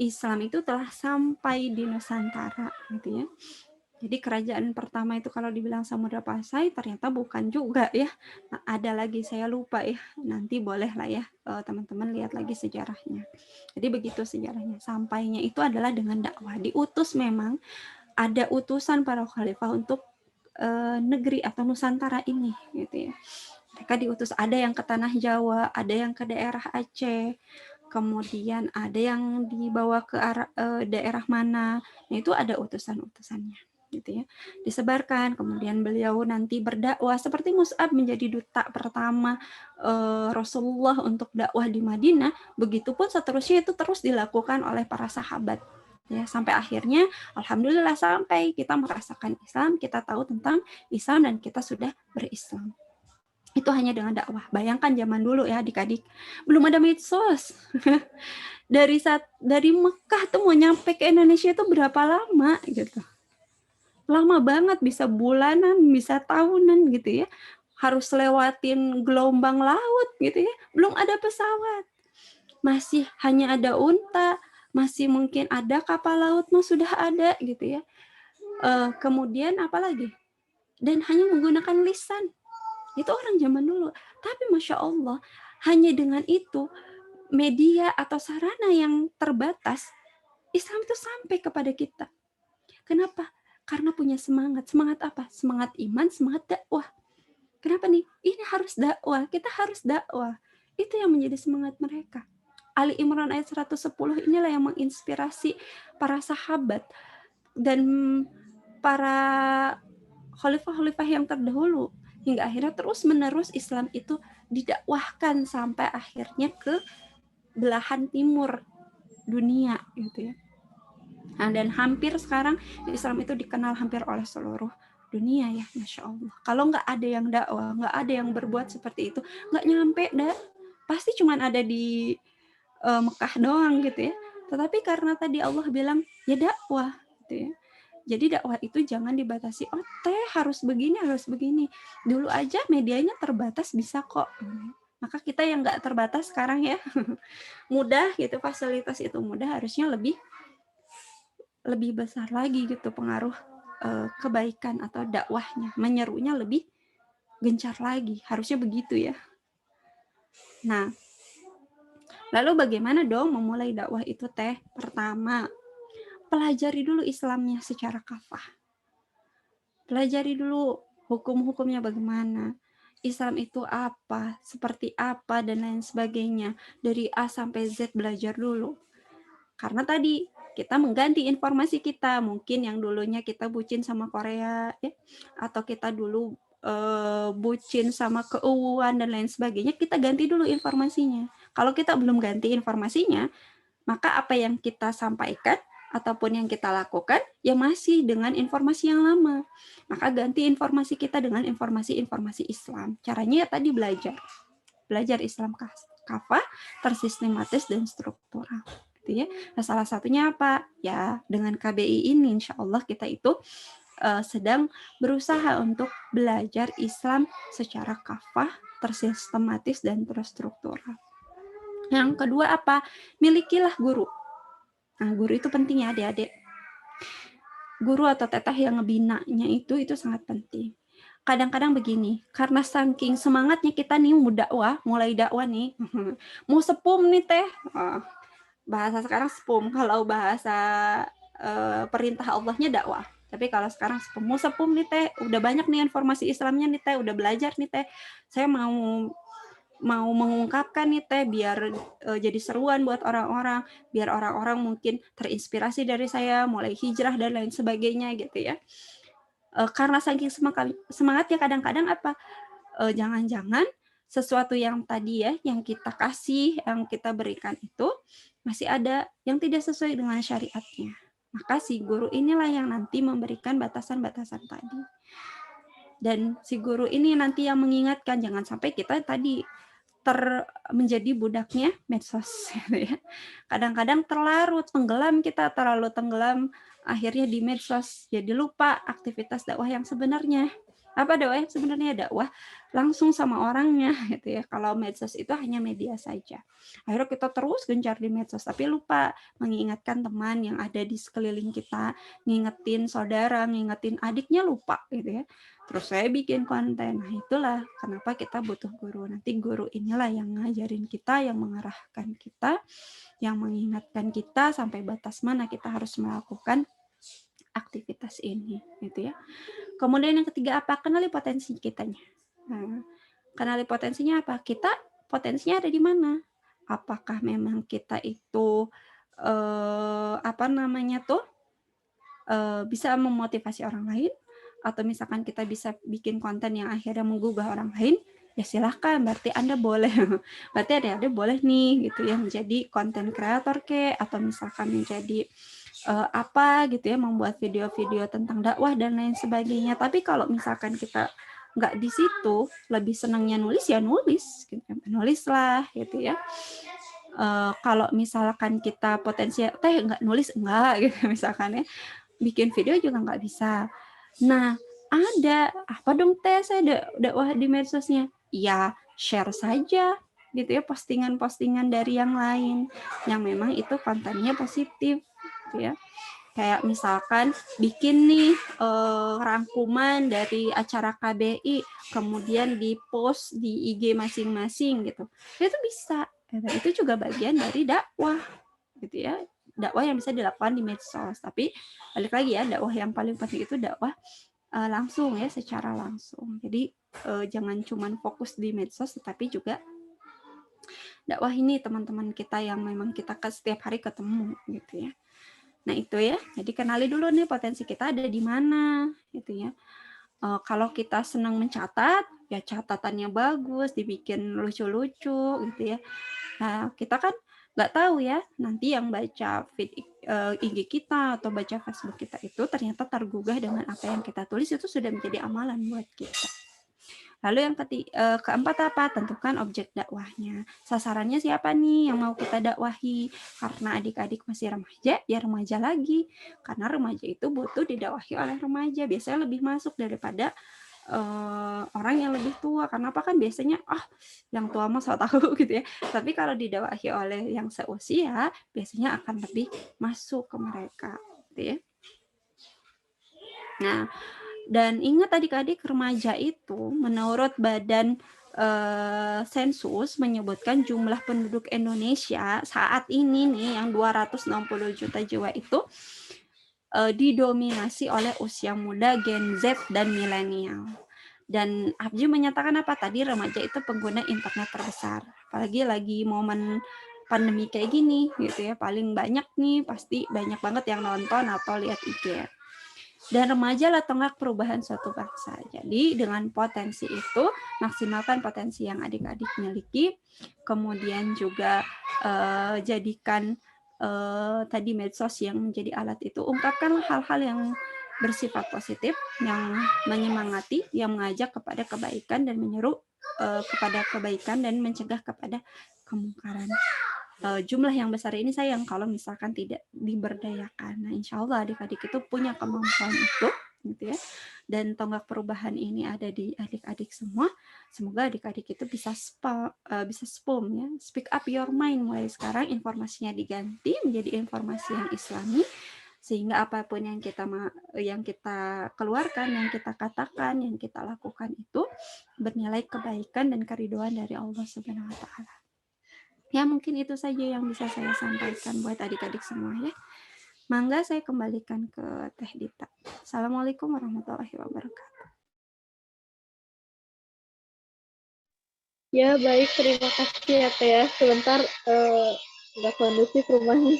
Islam itu telah sampai di Nusantara gitu ya. Jadi kerajaan pertama itu kalau dibilang Samudra Pasai ternyata bukan juga ya. Nah, ada lagi saya lupa ya. Nanti boleh lah ya teman-teman lihat lagi sejarahnya. Jadi begitu sejarahnya. Sampainya itu adalah dengan dakwah. Diutus memang ada utusan para khalifah untuk negeri atau Nusantara ini gitu ya. Mereka diutus, ada yang ke tanah Jawa, ada yang ke daerah Aceh, kemudian ada yang dibawa ke daerah mana. Nah, itu ada utusan-utusannya gitu ya. Disebarkan, kemudian beliau nanti berdakwah seperti Mus'ab menjadi duta pertama Rasulullah untuk dakwah di Madinah, begitupun seterusnya itu terus dilakukan oleh para sahabat. Ya, sampai akhirnya alhamdulillah sampai kita merasakan Islam, kita tahu tentang Islam dan kita sudah berislam. Itu hanya dengan dakwah. Bayangkan zaman dulu ya adik-adik, belum ada medsos. dari Mekah tuh mau nyampe ke Indonesia itu berapa lama gitu. Lama banget, bisa bulanan, bisa tahunan gitu ya. Harus lewatin gelombang laut gitu ya. Belum ada pesawat. Masih hanya ada unta, masih mungkin ada kapal laut mah sudah ada gitu ya. Kemudian apa lagi? Dan hanya menggunakan lisan. Itu orang zaman dulu. Tapi Masya Allah, hanya dengan itu, media atau sarana yang terbatas, Islam itu sampai kepada kita. Kenapa? Karena punya semangat. Semangat apa? Semangat iman, semangat dakwah. Kenapa nih? Ini harus dakwah. Kita harus dakwah. Itu yang menjadi semangat mereka. Ali Imran ayat 110 inilah yang menginspirasi para sahabat dan para khalifah-khalifah yang terdahulu hingga akhirnya terus-menerus Islam itu didakwahkan sampai akhirnya ke belahan timur dunia gitu ya. Nah, dan hampir sekarang Islam itu dikenal hampir oleh seluruh dunia ya, Masya Allah. Kalau nggak ada yang dakwah, nggak ada yang berbuat seperti itu, nggak nyampe dah. Pasti cuma ada di Mekah doang gitu ya. Tetapi karena tadi Allah bilang ya dakwah gitu ya. Jadi dakwah itu jangan dibatasi. Oh harus begini, harus begini. Dulu aja medianya terbatas bisa kok. Maka kita yang nggak terbatas sekarang ya mudah gitu, fasilitas itu mudah, harusnya lebih besar lagi gitu pengaruh kebaikan atau dakwahnya, menyerunya lebih gencar lagi. Harusnya begitu ya. Nah, lalu bagaimana dong memulai dakwah itu teh? Pertama, pelajari dulu Islamnya secara kafah. Pelajari dulu hukum-hukumnya bagaimana. Islam itu apa, seperti apa, dan lain sebagainya. Dari A sampai Z belajar dulu. Karena tadi kita mengganti informasi kita. Mungkin yang dulunya kita bucin sama Korea, ya, atau kita dulu bucin sama keuuan dan lain sebagainya, kita ganti dulu informasinya. Kalau kita belum ganti informasinya, maka apa yang kita sampaikan ataupun yang kita lakukan ya masih dengan informasi yang lama. Maka ganti informasi kita dengan informasi-informasi Islam. Caranya ya tadi belajar Islam kafah, tersistematis dan struktural. Gitu ya. Nah, salah satunya apa? Ya dengan KBI ini insya Allah kita itu sedang berusaha untuk belajar Islam secara kafah, tersistematis dan terstruktural. Yang kedua apa? Milikilah guru. Nah, guru itu penting ya adik-adik. Guru atau teteh yang ngebinanya itu sangat penting. Kadang-kadang begini, karena saking semangatnya kita nih mulai dakwah nih, mau sepum nih teh. Bahasa sekarang sepum, kalau bahasa perintah Allahnya dakwah. Tapi kalau sekarang mau sepum nih teh, udah banyak nih informasi Islamnya nih teh, udah belajar nih teh. Saya mau mengungkapkan nih teh biar jadi seruan buat orang-orang, biar orang-orang mungkin terinspirasi dari saya, mulai hijrah dan lain sebagainya gitu ya. Karena saking semangatnya kadang-kadang apa? Jangan-jangan sesuatu yang tadi ya, yang kita kasih, yang kita berikan itu masih ada yang tidak sesuai dengan syariatnya. Maka si guru inilah yang nanti memberikan batasan-batasan tadi. Dan si guru ini nanti yang mengingatkan, jangan sampai kita tadi menjadi budaknya medsos gitu ya. Kadang-kadang terlalu tenggelam akhirnya di medsos, jadi lupa aktivitas dakwah yang sebenarnya. Apa dakwah yang sebenarnya? Dakwah langsung sama orangnya gitu ya. Kalau medsos itu hanya media saja. Akhirnya kita terus gencar di medsos tapi lupa mengingatkan teman yang ada di sekeliling kita, ngingetin saudara, ngingetin adiknya, lupa gitu ya. Terus saya bikin konten. Nah, itulah kenapa kita butuh guru. Nanti guru inilah yang ngajarin kita, yang mengarahkan kita, yang mengingatkan kita sampai batas mana kita harus melakukan aktivitas ini, gitu ya. Kemudian yang ketiga apa? Kenali potensi kitanya. Nah, kenali potensinya apa? Kita potensinya ada di mana? Apakah memang kita itu bisa memotivasi orang lain? Atau misalkan kita bisa bikin konten yang akhirnya menggugah orang lain, ya silahkan, berarti Anda boleh. Berarti ada boleh nih gitu ya, menjadi konten kreator atau misalkan menjadi apa gitu ya, membuat video-video tentang dakwah dan lain sebagainya. Tapi kalau misalkan kita nggak di situ, lebih senangnya nulis ya nulis, gitu. Nulislah gitu ya. Kalau misalkan kita potensi nggak nulis enggak gitu misalkan ya, bikin video juga nggak bisa. Nah, ada apa dong teh saya dakwah di medsosnya? Ya, share saja gitu ya, postingan-postingan dari yang lain yang memang itu kontennya positif gitu ya. Kayak misalkan bikin nih rangkuman dari acara KBI kemudian di-post di IG masing-masing gitu. Itu bisa. Itu juga bagian dari dakwah gitu ya. Dakwah yang bisa dilakukan di medsos. Tapi balik lagi ya, dakwah yang paling penting itu dakwah langsung ya, secara langsung. Jadi jangan cuma fokus di medsos, tetapi juga dakwah ini teman-teman kita yang memang kita setiap hari ketemu gitu ya. Nah itu ya, jadi kenali dulu nih potensi kita ada di mana gitu ya. Kalau kita senang mencatat, ya catatannya bagus, dibikin lucu-lucu gitu ya. Nah kita kan nggak tahu ya, nanti yang baca feed IG kita atau baca Facebook kita itu ternyata tergugah dengan apa yang kita tulis, itu sudah menjadi amalan buat kita. Lalu yang keempat apa? Tentukan objek dakwahnya. Sasarannya siapa nih yang mau kita dakwahi? Karena adik-adik masih remaja, ya remaja lagi. Karena remaja itu butuh didakwahi oleh remaja. Biasanya lebih masuk daripada orang yang lebih tua. Karena apa kan biasanya yang tua mah so tahu gitu ya. Tapi kalau didakwahi oleh yang seusia, biasanya akan lebih masuk ke mereka gitu ya. Nah, dan ingat adik-adik, remaja itu menurut Badan Sensus menyebutkan jumlah penduduk Indonesia saat ini nih yang 260 juta jiwa itu didominasi oleh usia muda, Gen Z, dan milenial. Dan Abji menyatakan apa tadi, remaja itu pengguna internet terbesar. Apalagi lagi momen pandemi kayak gini gitu ya, paling banyak nih pasti banyak banget yang nonton atau lihat IG. Dan remaja adalah tonggak perubahan suatu bangsa. Jadi dengan potensi itu, maksimalkan potensi yang adik-adik miliki, kemudian juga jadikan tadi medsos yang menjadi alat itu, ungkapkan hal-hal yang bersifat positif, yang menyemangati, yang mengajak kepada kebaikan dan menyeru kepada kebaikan dan mencegah kepada kemungkaran. Jumlah yang besar ini sayang kalau misalkan tidak diberdayakan. Nah, insya Allah adik-adik itu punya kemampuan itu, gitu ya. Dan tonggak perubahan ini ada di adik-adik semua. Semoga adik-adik itu bisa spam ya, speak up your mind mulai sekarang. Informasinya diganti menjadi informasi yang Islami, sehingga apapun yang kita keluarkan, yang kita katakan, yang kita lakukan itu bernilai kebaikan dan keridhaan dari Allah Subhanahu wa Ta'ala. Ya, mungkin itu saja yang bisa saya sampaikan buat adik-adik semua ya. Mangga saya kembalikan ke Teh Dita. Assalamualaikum warahmatullahi wabarakatuh. Ya, baik. Terima kasih ya, Teh ya. Sebentar, nggak kondusif rumahnya.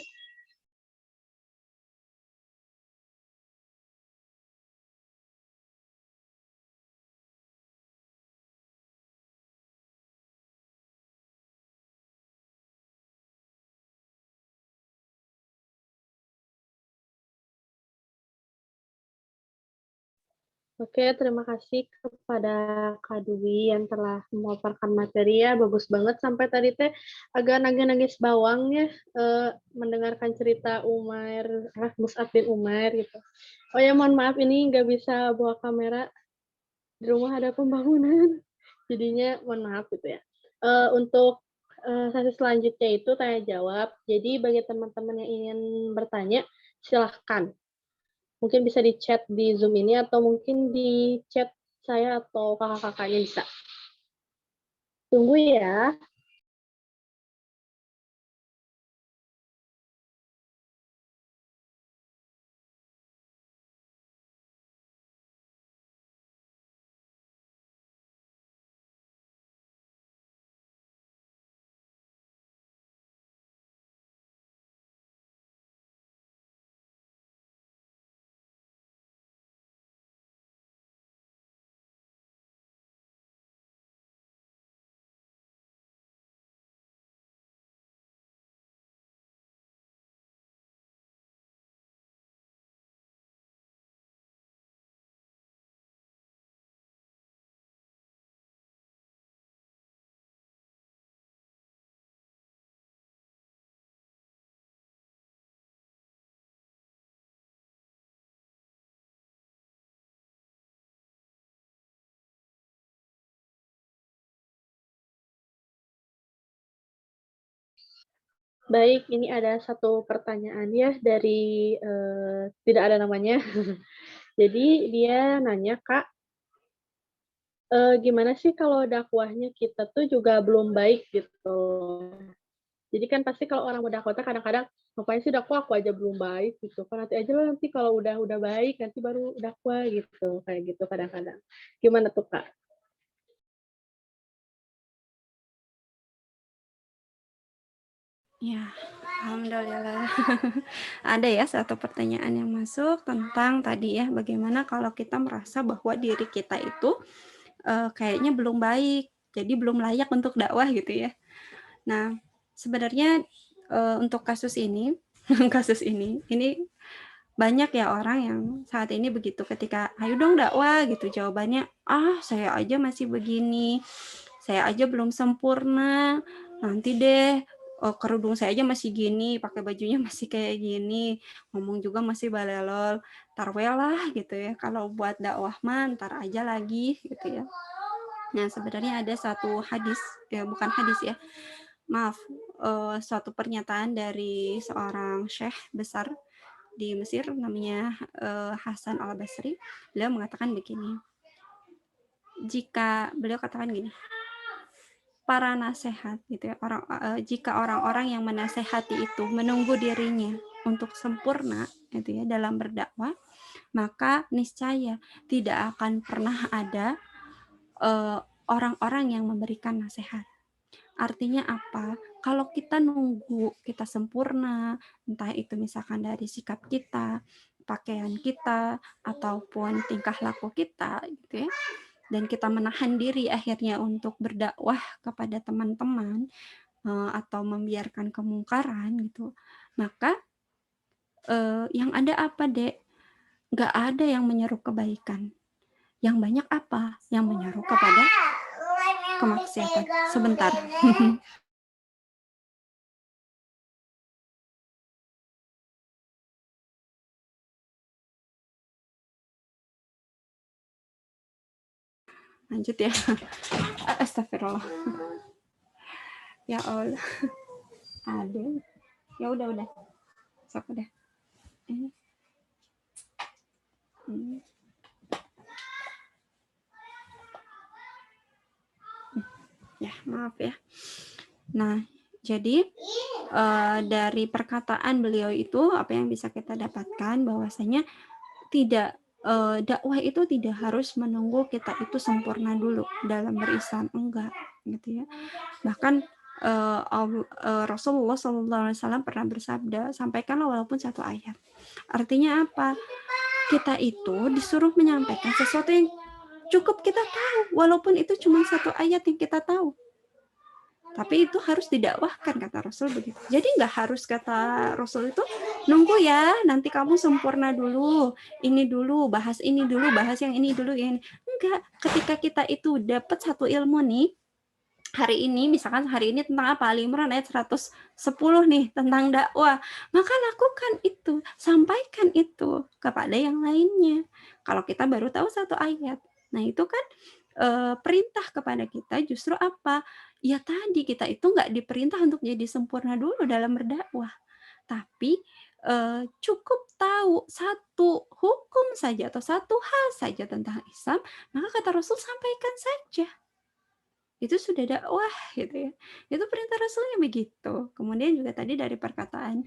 Oke, terima kasih kepada Kak Dwi yang telah memaparkan materi ya. Bagus banget sampai tadi teh agak nangis-nangis bawang ya, mendengarkan cerita Mus'ab bin Umair gitu. Oh ya, mohon maaf ini nggak bisa bawa kamera. Di rumah ada pembangunan. Jadinya mohon maaf gitu ya. Untuk sesi selanjutnya itu tanya jawab. Jadi bagi teman-teman yang ingin bertanya, silahkan. Mungkin bisa di chat di Zoom ini atau mungkin di chat saya atau kakak-kakaknya bisa. Tunggu ya. Baik, ini ada satu pertanyaan ya dari tidak ada namanya. Jadi dia nanya, Kak, gimana sih kalau dakwahnya kita tuh juga belum baik gitu. Jadi kan pasti kalau orang berdakwah kadang-kadang ngapain sih dakwah, aku aja belum baik gitu. Kan nanti aja lah, nanti kalau udah baik nanti baru dakwah gitu, kayak gitu kadang-kadang. Gimana tuh, Kak? Ya, alhamdulillah. Ada ya satu pertanyaan yang masuk tentang tadi ya, bagaimana kalau kita merasa bahwa diri kita itu kayaknya belum baik, jadi belum layak untuk dakwah gitu ya. Nah, sebenarnya untuk kasus ini, ini banyak ya orang yang saat ini begitu, ketika ayo dong dakwah gitu, jawabannya saya aja masih begini, saya aja belum sempurna, nanti deh, kerudung saya aja masih gini, pakai bajunya masih kayak gini, ngomong juga masih balelol, tarwelah gitu ya, kalau buat dakwah mah ntar aja lagi gitu ya. Nah, sebenarnya ada satu hadis, ya bukan hadis ya, maaf, suatu pernyataan dari seorang syekh besar di Mesir namanya Hasan al-Basri. Beliau mengatakan begini, beliau katakan gini, para nasihat gitu ya, jika orang-orang yang menasehati itu menunggu dirinya untuk sempurna itu ya dalam berdakwah, maka niscaya tidak akan pernah ada orang-orang yang memberikan nasihat. Artinya apa? Kalau kita nunggu kita sempurna, entah itu misalkan dari sikap kita, pakaian kita, ataupun tingkah laku kita gitu ya, dan kita menahan diri akhirnya untuk berdakwah kepada teman-teman atau membiarkan kemungkaran gitu, maka yang ada apa, Dek? Nggak ada yang menyeru kebaikan. Yang banyak apa? Yang menyeru kepada kemaksiatan. Sebentar. Lanjut ya. Astagfirullah. Ya Allah. Aduh. Ya udah. Sok udah. Ini. Ya, maaf ya. Nah, jadi dari perkataan beliau itu apa yang bisa kita dapatkan bahwasanya tidak dakwah itu tidak harus menunggu kita itu sempurna dulu dalam berislam, enggak gitu ya. Bahkan Rasulullah SAW pernah bersabda, sampaikanlah walaupun satu ayat. Artinya apa? Kita itu disuruh menyampaikan sesuatu yang cukup kita tahu, walaupun itu cuma satu ayat yang kita tahu. Tapi itu harus didakwahkan, kata Rasul begitu. Jadi nggak harus, kata Rasul itu, nunggu ya, nanti kamu sempurna dulu, ini dulu, bahas ini dulu, bahas yang ini dulu, yang ini. Enggak, ketika kita itu dapat satu ilmu nih, hari ini, misalkan hari ini tentang apa? Ali Imran ayat 110 nih, tentang dakwah. Maka lakukan itu, sampaikan itu kepada yang lainnya. Kalau kita baru tahu satu ayat. Nah itu kan perintah kepada kita justru apa? Ya tadi kita itu nggak diperintah untuk jadi sempurna dulu dalam berdakwah. Tapi cukup tahu satu hukum saja atau satu hal saja tentang Islam, maka kata Rasul sampaikan saja. Itu sudah dakwah gitu ya. Itu perintah Rasulnya begitu. Kemudian juga tadi dari perkataan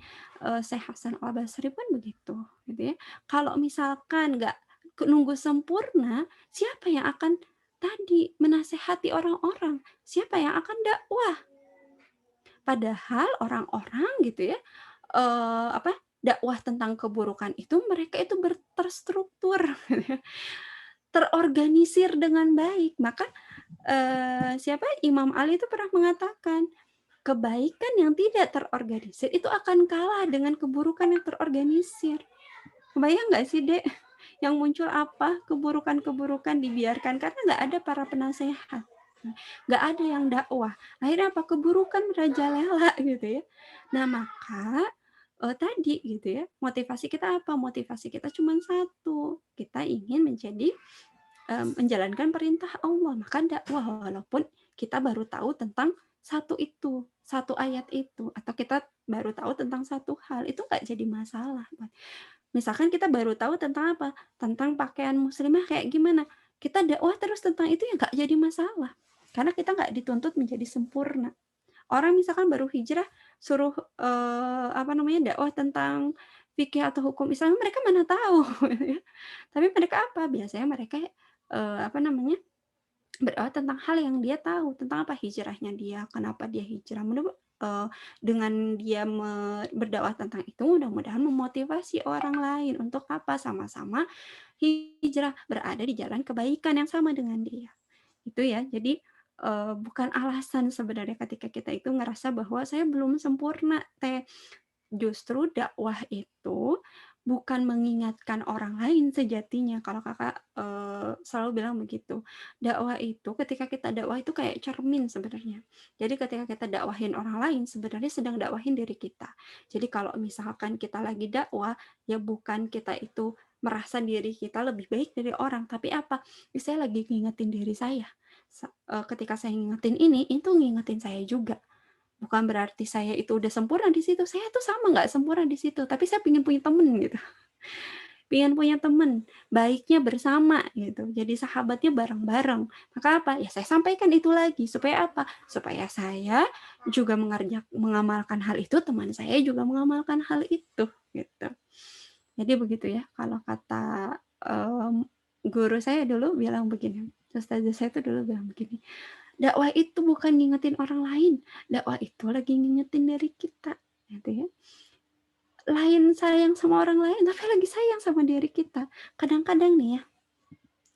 Syekh Hasan al-Basri pun begitu gitu ya. Kalau misalkan nggak nunggu sempurna, siapa yang akan tadi menasehati orang-orang? Siapa yang akan dakwah? Padahal orang-orang gitu ya, dakwah tentang keburukan itu mereka itu terstruktur, terorganisir dengan baik. Maka siapa Imam Ali itu pernah mengatakan, kebaikan yang tidak terorganisir itu akan kalah dengan keburukan yang terorganisir. Kebayang nggak sih, Dek? Yang muncul apa? Keburukan-keburukan dibiarkan karena nggak ada para penasehat, nggak ada yang dakwah. Akhirnya apa? Keburukan merajalela gitu ya. Nah maka tadi gitu ya, motivasi kita apa? Motivasi kita cuma satu, kita ingin menjadi menjalankan perintah Allah, maka dakwah walaupun kita baru tahu tentang satu ayat itu, atau kita baru tahu tentang satu hal, itu nggak jadi masalah. Misalkan kita baru tahu tentang apa? Tentang pakaian muslimah kayak gimana? Kita dakwah terus tentang itu ya nggak jadi masalah. Karena kita nggak dituntut menjadi sempurna. Orang misalkan baru hijrah, suruh dakwah tentang fikih atau hukum Islam, mereka mana tahu. Tapi mereka apa? Biasanya mereka berdakwah tentang hal yang dia tahu, tentang apa hijrahnya dia, kenapa dia hijrah. Dengan dia berdakwah tentang itu, mudah-mudahan memotivasi orang lain untuk apa? Sama-sama hijrah, berada di jalan kebaikan yang sama dengan dia. Itu ya, jadi bukan alasan sebenarnya ketika kita itu ngerasa bahwa saya belum sempurna. Justru dakwah itu bukan mengingatkan orang lain sejatinya. Kalau kakak selalu bilang begitu. Dakwah itu, ketika kita dakwah itu kayak cermin sebenarnya. Jadi ketika kita dakwahin orang lain, sebenarnya sedang dakwahin diri kita. Jadi kalau misalkan kita lagi dakwah, ya bukan kita itu merasa diri kita lebih baik dari orang. Tapi apa? Saya lagi ngingetin diri saya. Ketika saya ngingetin ini, itu ngingetin saya juga. Bukan berarti saya itu udah sempurna di situ. Saya tuh sama nggak sempurna di situ, tapi saya pengen punya temen gitu. Pengen punya temen, baiknya bersama gitu. Jadi sahabatnya bareng-bareng. Maka apa? Ya saya sampaikan itu lagi. Supaya apa? Supaya saya juga mengamalkan hal itu, teman saya juga mengamalkan hal itu gitu. Jadi begitu ya. Kalau kata guru saya dulu bilang begini. Ustazah saya itu dulu bilang begini. Dakwah itu bukan ngingetin orang lain. Dakwah itu lagi ngingetin diri kita. Gitu ya. Lain sayang sama orang lain, tapi lagi sayang sama diri kita. Kadang-kadang nih ya,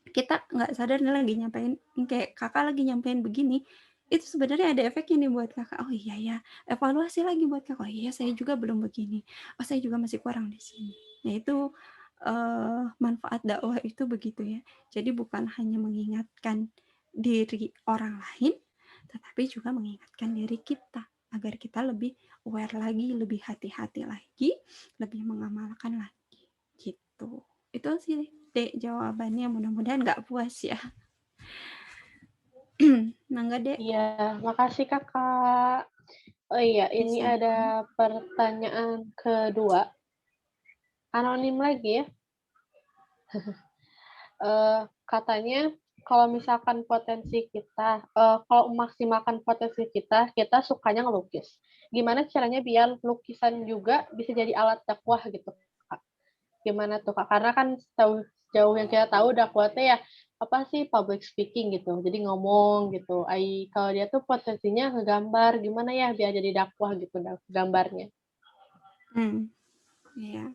kita nggak sadar nih lagi nyampein, kayak kakak lagi nyampein begini, itu sebenarnya ada efeknya nih buat kakak. Oh iya ya, evaluasi lagi buat kakak. Oh iya, saya juga belum begini. Oh saya juga masih kurang di sini. Nah itu manfaat dakwah itu begitu ya. Jadi bukan hanya mengingatkan diri orang lain, tetapi juga mengingatkan diri kita agar kita lebih aware lagi, lebih hati-hati lagi, lebih mengamalkan lagi gitu. Itu sih Dek jawabannya, mudah-mudahan nggak puas ya. Nangga Dek. Iya, makasih Kakak. Oh iya, ini Bisa. ada pertanyaan kedua. Anonim lagi ya. Katanya kalau misalkan potensi kita, kalau memaksimalkan potensi kita, kita sukanya ngelukis. Gimana caranya biar lukisan juga bisa jadi alat dakwah gitu, Kak? Gimana tuh, Kak? Karena kan jauh yang kita tahu dakwahnya ya apa sih public speaking gitu. Jadi ngomong gitu. Kalau dia tuh potensinya ngegambar, gimana ya biar jadi dakwah gitu gambarnya. Iya.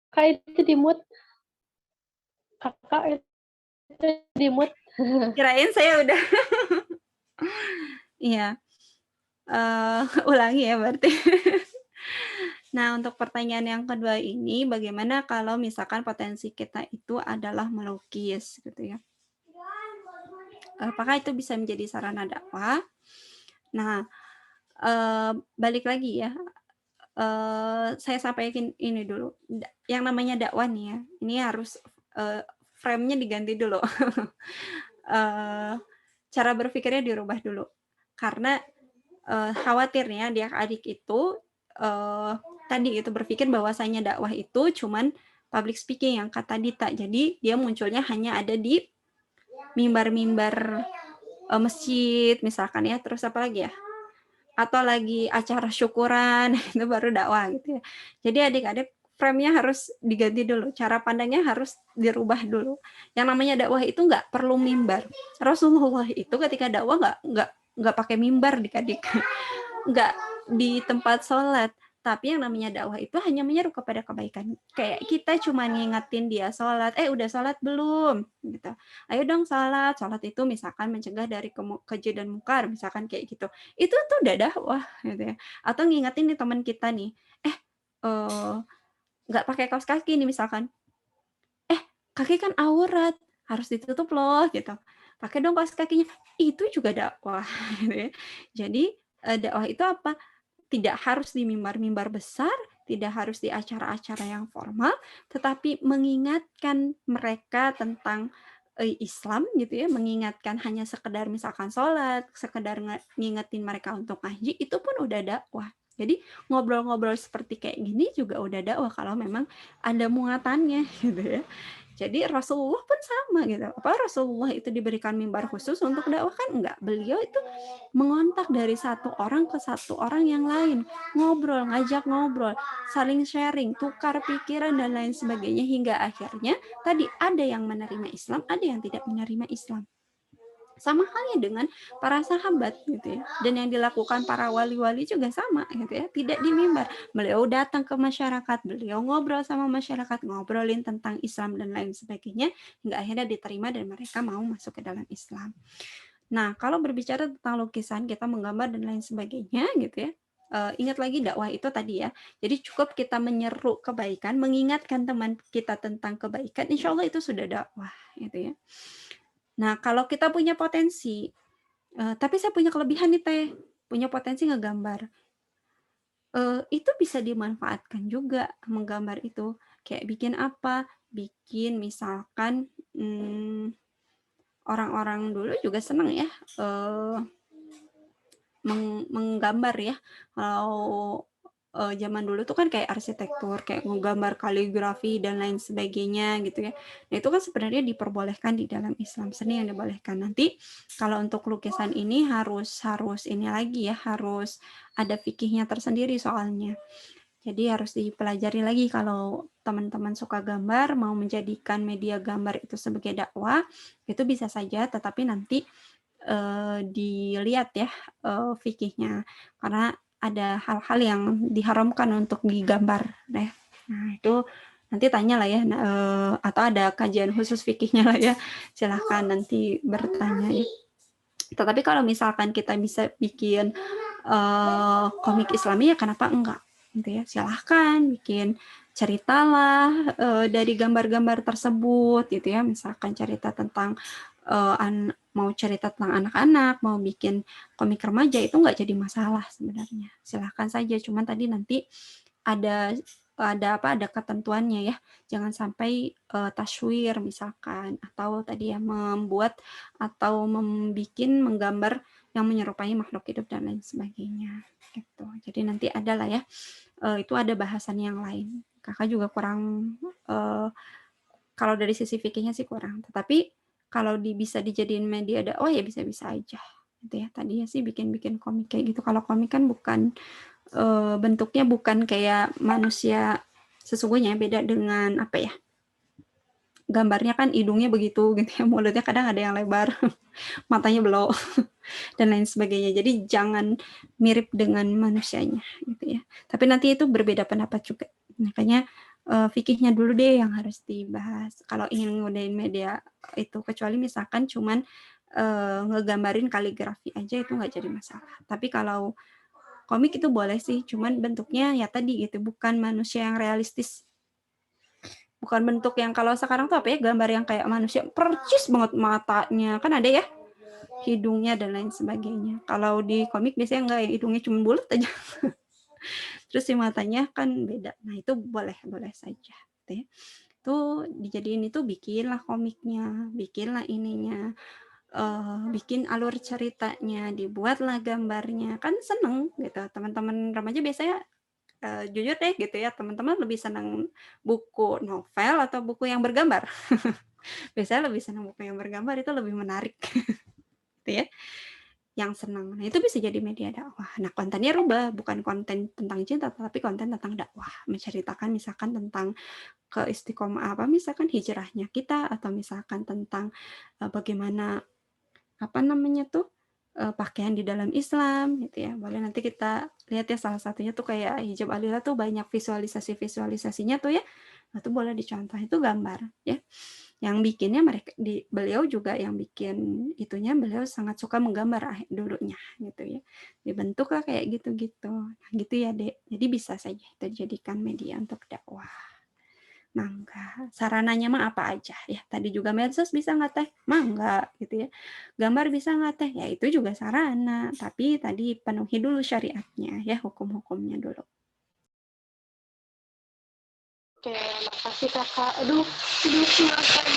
Kak itu di mute. Kakak itu di mute. Kirain saya udah. Iya. Ulangi ya berarti. Nah, untuk pertanyaan yang kedua ini, bagaimana kalau misalkan potensi kita itu adalah melukis gitu ya? Apakah itu bisa menjadi sarana dakwah? Nah, balik lagi ya. Saya sampaikan ini dulu. Yang namanya dakwah nih ya, ini harus frame-nya diganti dulu. Cara berpikirnya dirubah dulu. Karena khawatirnya adik-adik itu tadi itu berpikir bahwasanya dakwah itu cuman public speaking yang kata Dita. Jadi dia munculnya hanya ada di mimbar-mimbar masjid misalkan ya, terus apa lagi ya? Atau lagi acara syukuran, itu baru dakwah gitu ya. Jadi adik-adik frame-nya harus diganti dulu, cara pandangnya harus dirubah dulu. Yang namanya dakwah itu nggak perlu mimbar. Rasulullah itu ketika dakwah nggak pakai mimbar adik-adik, nggak di tempat sholat. Tapi yang namanya dakwah itu hanya menyeru kepada kebaikan. Kayak kita cuma ngingetin dia sholat, udah sholat belum? Gitu. Ayo dong sholat. Sholat itu misalkan mencegah dari keji dan mungkar, misalkan kayak gitu. Itu tuh udah dakwah gitu ya. Atau ngingetin nih teman kita nih, nggak pakai kaos kaki nih misalkan. Kaki kan aurat, harus ditutup loh gitu. Pakai dong kaos kakinya. Itu juga dakwah gitu ya. Jadi dakwah itu apa? Tidak harus di mimbar-mimbar besar, tidak harus di acara-acara yang formal, tetapi mengingatkan mereka tentang Islam gitu ya, mengingatkan hanya sekedar misalkan sholat, sekedar ngingetin mereka untuk ngaji, itu pun udah dakwah. Jadi ngobrol-ngobrol seperti kayak gini juga udah dakwah kalau memang ada muatannya gitu ya. Jadi Rasulullah pun sama gitu. Apa Rasulullah itu diberikan mimbar khusus untuk dakwah? Kan enggak. Beliau itu mengontak dari satu orang ke satu orang yang lain, ngobrol, ngajak ngobrol, saling sharing, tukar pikiran dan lain sebagainya, hingga akhirnya tadi ada yang menerima Islam, ada yang tidak menerima Islam. Sama halnya dengan para sahabat gitu ya. Dan yang dilakukan para wali-wali juga sama gitu ya, tidak di mimbar. Beliau datang ke masyarakat, beliau ngobrol sama masyarakat, ngobrolin tentang Islam dan lain sebagainya, hingga akhirnya diterima dan mereka mau masuk ke dalam Islam. Nah, kalau berbicara tentang lukisan, kita menggambar dan lain sebagainya gitu ya. Ingat lagi dakwah itu tadi ya. Jadi cukup kita menyeru kebaikan, mengingatkan teman kita tentang kebaikan, insya Allah itu sudah dakwah gitu ya. Nah, kalau kita punya potensi, tapi saya punya kelebihan nih Teh. punya potensi ngegambar. Itu bisa dimanfaatkan juga menggambar itu. Kayak bikin apa? Bikin misalkan orang-orang dulu juga senang ya menggambar ya. Kalau zaman dulu tuh kan kayak arsitektur, kayak menggambar kaligrafi dan lain sebagainya gitu ya. Nah itu kan sebenarnya diperbolehkan di dalam Islam, seni yang dibolehkan. Nanti kalau untuk lukisan ini harus ini lagi ya, harus ada fikihnya tersendiri soalnya. Jadi harus dipelajari lagi kalau teman-teman suka gambar, mau menjadikan media gambar itu sebagai dakwah, itu bisa saja, tetapi nanti dilihat ya fikihnya, karena ada hal-hal yang diharamkan untuk digambar deh. Nah itu nanti tanya lah ya, atau ada kajian khusus fikihnya lah ya, silahkan nanti bertanya ya. Tetapi kalau misalkan kita bisa bikin komik Islami ya kenapa enggak gitu ya, silahkan bikin ceritalah dari gambar-gambar tersebut gitu ya, misalkan cerita tentang mau cerita tentang anak-anak, mau bikin komik remaja, itu nggak jadi masalah sebenarnya, silahkan saja. Cuman tadi nanti ada ketentuannya ya, jangan sampai taswir misalkan, atau tadi ya membuat atau menggambar yang menyerupai makhluk hidup dan lain sebagainya gitu. Jadi nanti ada lah ya, itu ada bahasan yang lain. Kakak juga kurang kalau dari sisi fikihnya sih kurang, tetapi kalau bisa dijadiin media dakwah ya bisa-bisa aja gitu ya. Tadinya sih bikin komik kayak gitu. Kalau komik kan bukan bentuknya bukan kayak manusia sesungguhnya, beda dengan apa ya, gambarnya kan hidungnya begitu gitu ya, mulutnya kadang ada yang lebar, matanya belok dan lain sebagainya. Jadi jangan mirip dengan manusianya gitu ya. Tapi nanti itu berbeda pendapat juga. Makanya fikihnya dulu deh yang harus dibahas kalau ingin ngadain media itu, kecuali misalkan cuman ngegambarin kaligrafi aja itu nggak jadi masalah. Tapi kalau komik itu boleh sih, cuman bentuknya ya tadi gitu, bukan manusia yang realistis. Bukan bentuk yang kalau sekarang tuh apa ya, gambar yang kayak manusia percis banget matanya, kan ada ya, hidungnya dan lain sebagainya. Kalau di komik biasanya enggak, yang hidungnya cuma bulat aja. Terus si matanya kan beda. Nah itu boleh saja. Gitu ya. Tuh dijadiin itu, bikinlah komiknya, bikinlah ininya, bikin alur ceritanya, dibuatlah gambarnya, kan seneng gitu. Teman-teman remaja biasanya jujur deh gitu ya, teman-teman lebih senang buku novel atau buku yang bergambar. Biasanya lebih senang buku yang bergambar, itu lebih menarik. Gitu ya, yang senang. Nah itu bisa jadi media dakwah. Nah kontennya rubah, bukan konten tentang cinta, tapi konten tentang dakwah, menceritakan misalkan tentang keistiqomah apa, misalkan hijrahnya kita, atau misalkan tentang bagaimana apa namanya tuh pakaian di dalam Islam gitu ya. Boleh nanti kita lihat ya, salah satunya tuh kayak hijab Alila tuh banyak visualisasinya tuh ya. Nah, itu boleh dicontoh, itu gambar ya. Yang bikinnya beliau juga yang bikin itunya, beliau sangat suka menggambar dulunya gitu ya. Dibentuklah kayak gitu-gitu. Nah, gitu ya, Dek. Jadi bisa saja kita jadikan media untuk dakwah. Mangga. Sarananya mah apa aja ya. Tadi juga medsos bisa nggak teh? Mangga gitu ya. Gambar bisa nggak teh? Ya itu juga sarana. Tapi tadi penuhi dulu syariatnya ya, hukum-hukumnya dulu. Oke, makasih kakak. Aduh, silakan.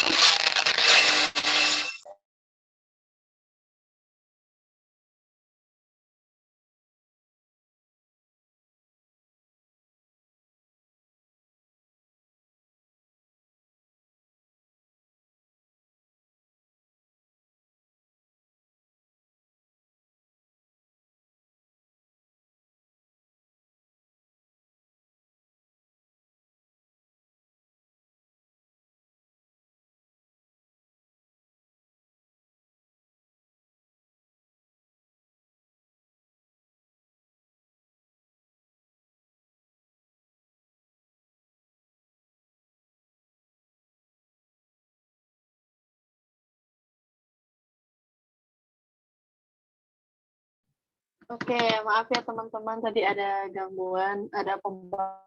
Oke, maaf ya teman-teman, tadi ada gangguan, ada pembangunan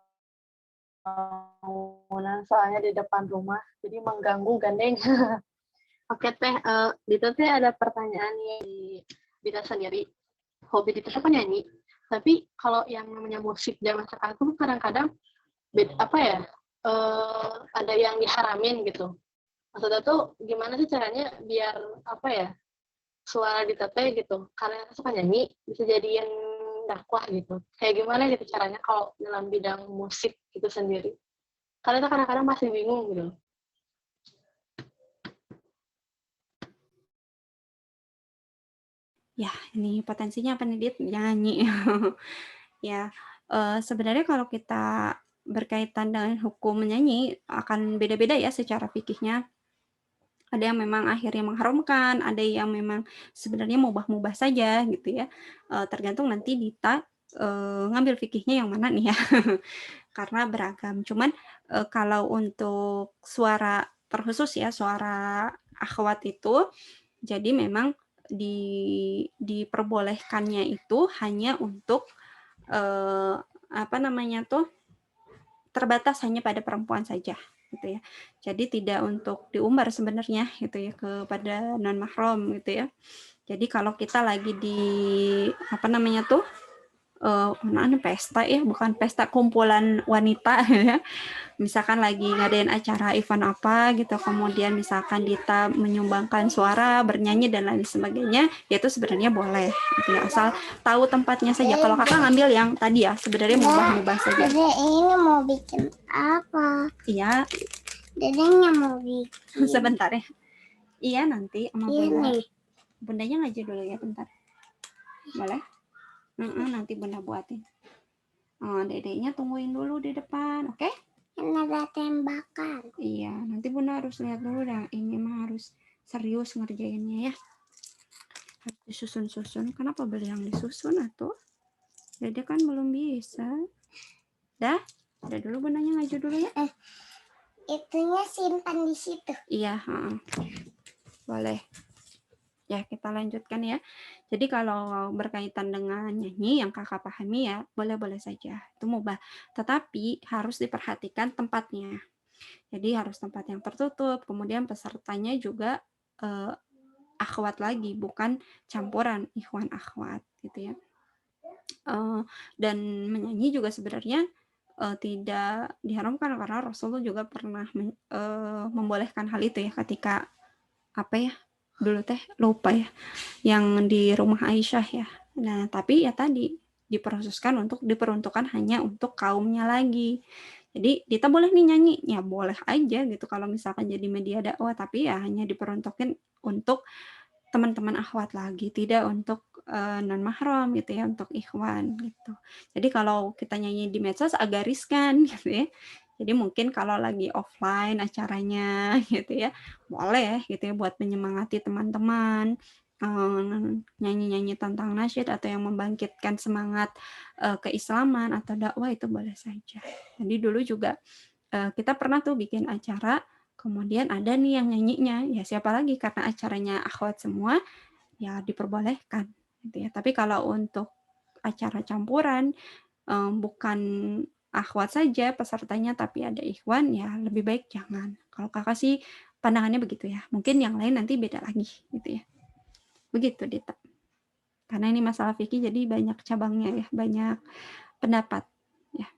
soalnya di depan rumah, jadi mengganggu gandeng. Oke teh, itu teh ada pertanyaan yang di Dita sendiri. hobi kita kan nyanyi. Tapi kalau yang namanya musik zaman sekarang tuh kadang-kadang ada yang diharamin gitu. Maksudnya tuh gimana sih caranya biar suara diteteh gitu. Karena kita suka nyanyi bisa jadiin dakwah gitu. Kayak gimana gitu caranya kalau dalam bidang musik itu sendiri. Karena kita kadang-kadang masih bingung gitu. Ya, ini potensinya apa nih, Dit? Nyanyi. Ya, sebenarnya kalau kita berkaitan dengan hukum menyanyi akan beda-beda ya secara fikihnya. Ada yang memang akhirnya mengharamkan, ada yang memang sebenarnya mubah-mubah saja gitu ya. Tergantung nanti Dita ngambil fikihnya yang mana nih ya. Karena beragam. Cuman kalau untuk suara terkhusus ya, suara akhwat itu, jadi memang diperbolehkannya itu hanya untuk terbatas hanya pada perempuan saja gitu ya. Jadi tidak untuk diumbar sebenarnya gitu ya kepada non mahram gitu ya. Jadi kalau kita lagi di pesta ya, bukan pesta kumpulan wanita ya. Misalkan lagi ngadain acara event apa gitu, kemudian misalkan Dita menyumbangkan suara, bernyanyi dan lain sebagainya, ya itu sebenarnya boleh gitu ya, asal tahu tempatnya saja. Kalau kakak ngambil yang tadi ya, sebenarnya mubah-mubah saja. Dede ini mau bikin apa? Iya. Dedenya mau bikin. Sebentar ya. Iya nanti sama Bunda. Bundanya ngaji dulu ya bentar. Boleh? Nanti bunda buatin. Dedenya tungguin dulu di depan, oke? Kan ada tembakan. Iya, nanti bunda harus lihat dulu dah. Ini mah harus serius ngerjainnya ya. Harus disusun-susun. Kenapa beli yang disusun atuh? Dede kan belum bisa. Dah dulu bundanya ngaji dulu ya. Itunya simpan di situ. Iya, boleh. Ya, kita lanjutkan ya. Jadi kalau berkaitan dengan nyanyi yang kakak pahami ya, boleh-boleh saja. Itu mubah. Tetapi harus diperhatikan tempatnya. Jadi harus tempat yang tertutup, kemudian pesertanya juga akhwat lagi, bukan campuran ikhwan akhwat gitu ya. Dan menyanyi juga sebenarnya tidak diharamkan karena Rasulullah juga pernah membolehkan hal itu ya ketika dulu lupa ya, yang di rumah Aisyah ya. Nah, tapi ya tadi diperuntukkan hanya untuk kaumnya lagi. Jadi Dita boleh nih nyanyi, ya boleh aja gitu kalau misalkan jadi media dakwah, tapi ya hanya diperuntukkan untuk teman-teman akhwat lagi, tidak untuk non mahram gitu ya, untuk ikhwan gitu. Jadi kalau kita nyanyi di medsos agak riskan gitu ya. Jadi mungkin kalau lagi offline acaranya gitu ya, boleh gitu ya buat menyemangati teman-teman, nyanyi-nyanyi tentang nasyid atau yang membangkitkan semangat keislaman atau dakwah itu boleh saja. Jadi dulu juga kita pernah tuh bikin acara, kemudian ada nih yang nyanyinya, ya siapa lagi karena acaranya akhwat semua, ya diperbolehkan gitu ya. Tapi kalau untuk acara campuran bukan akhwat saja pesertanya tapi ada ikhwan, ya lebih baik jangan. Kalau kakak sih pandangannya begitu ya. Mungkin yang lain nanti beda lagi gitu ya. Begitu Dita. Karena ini masalah fikih jadi banyak cabangnya ya, banyak pendapat ya.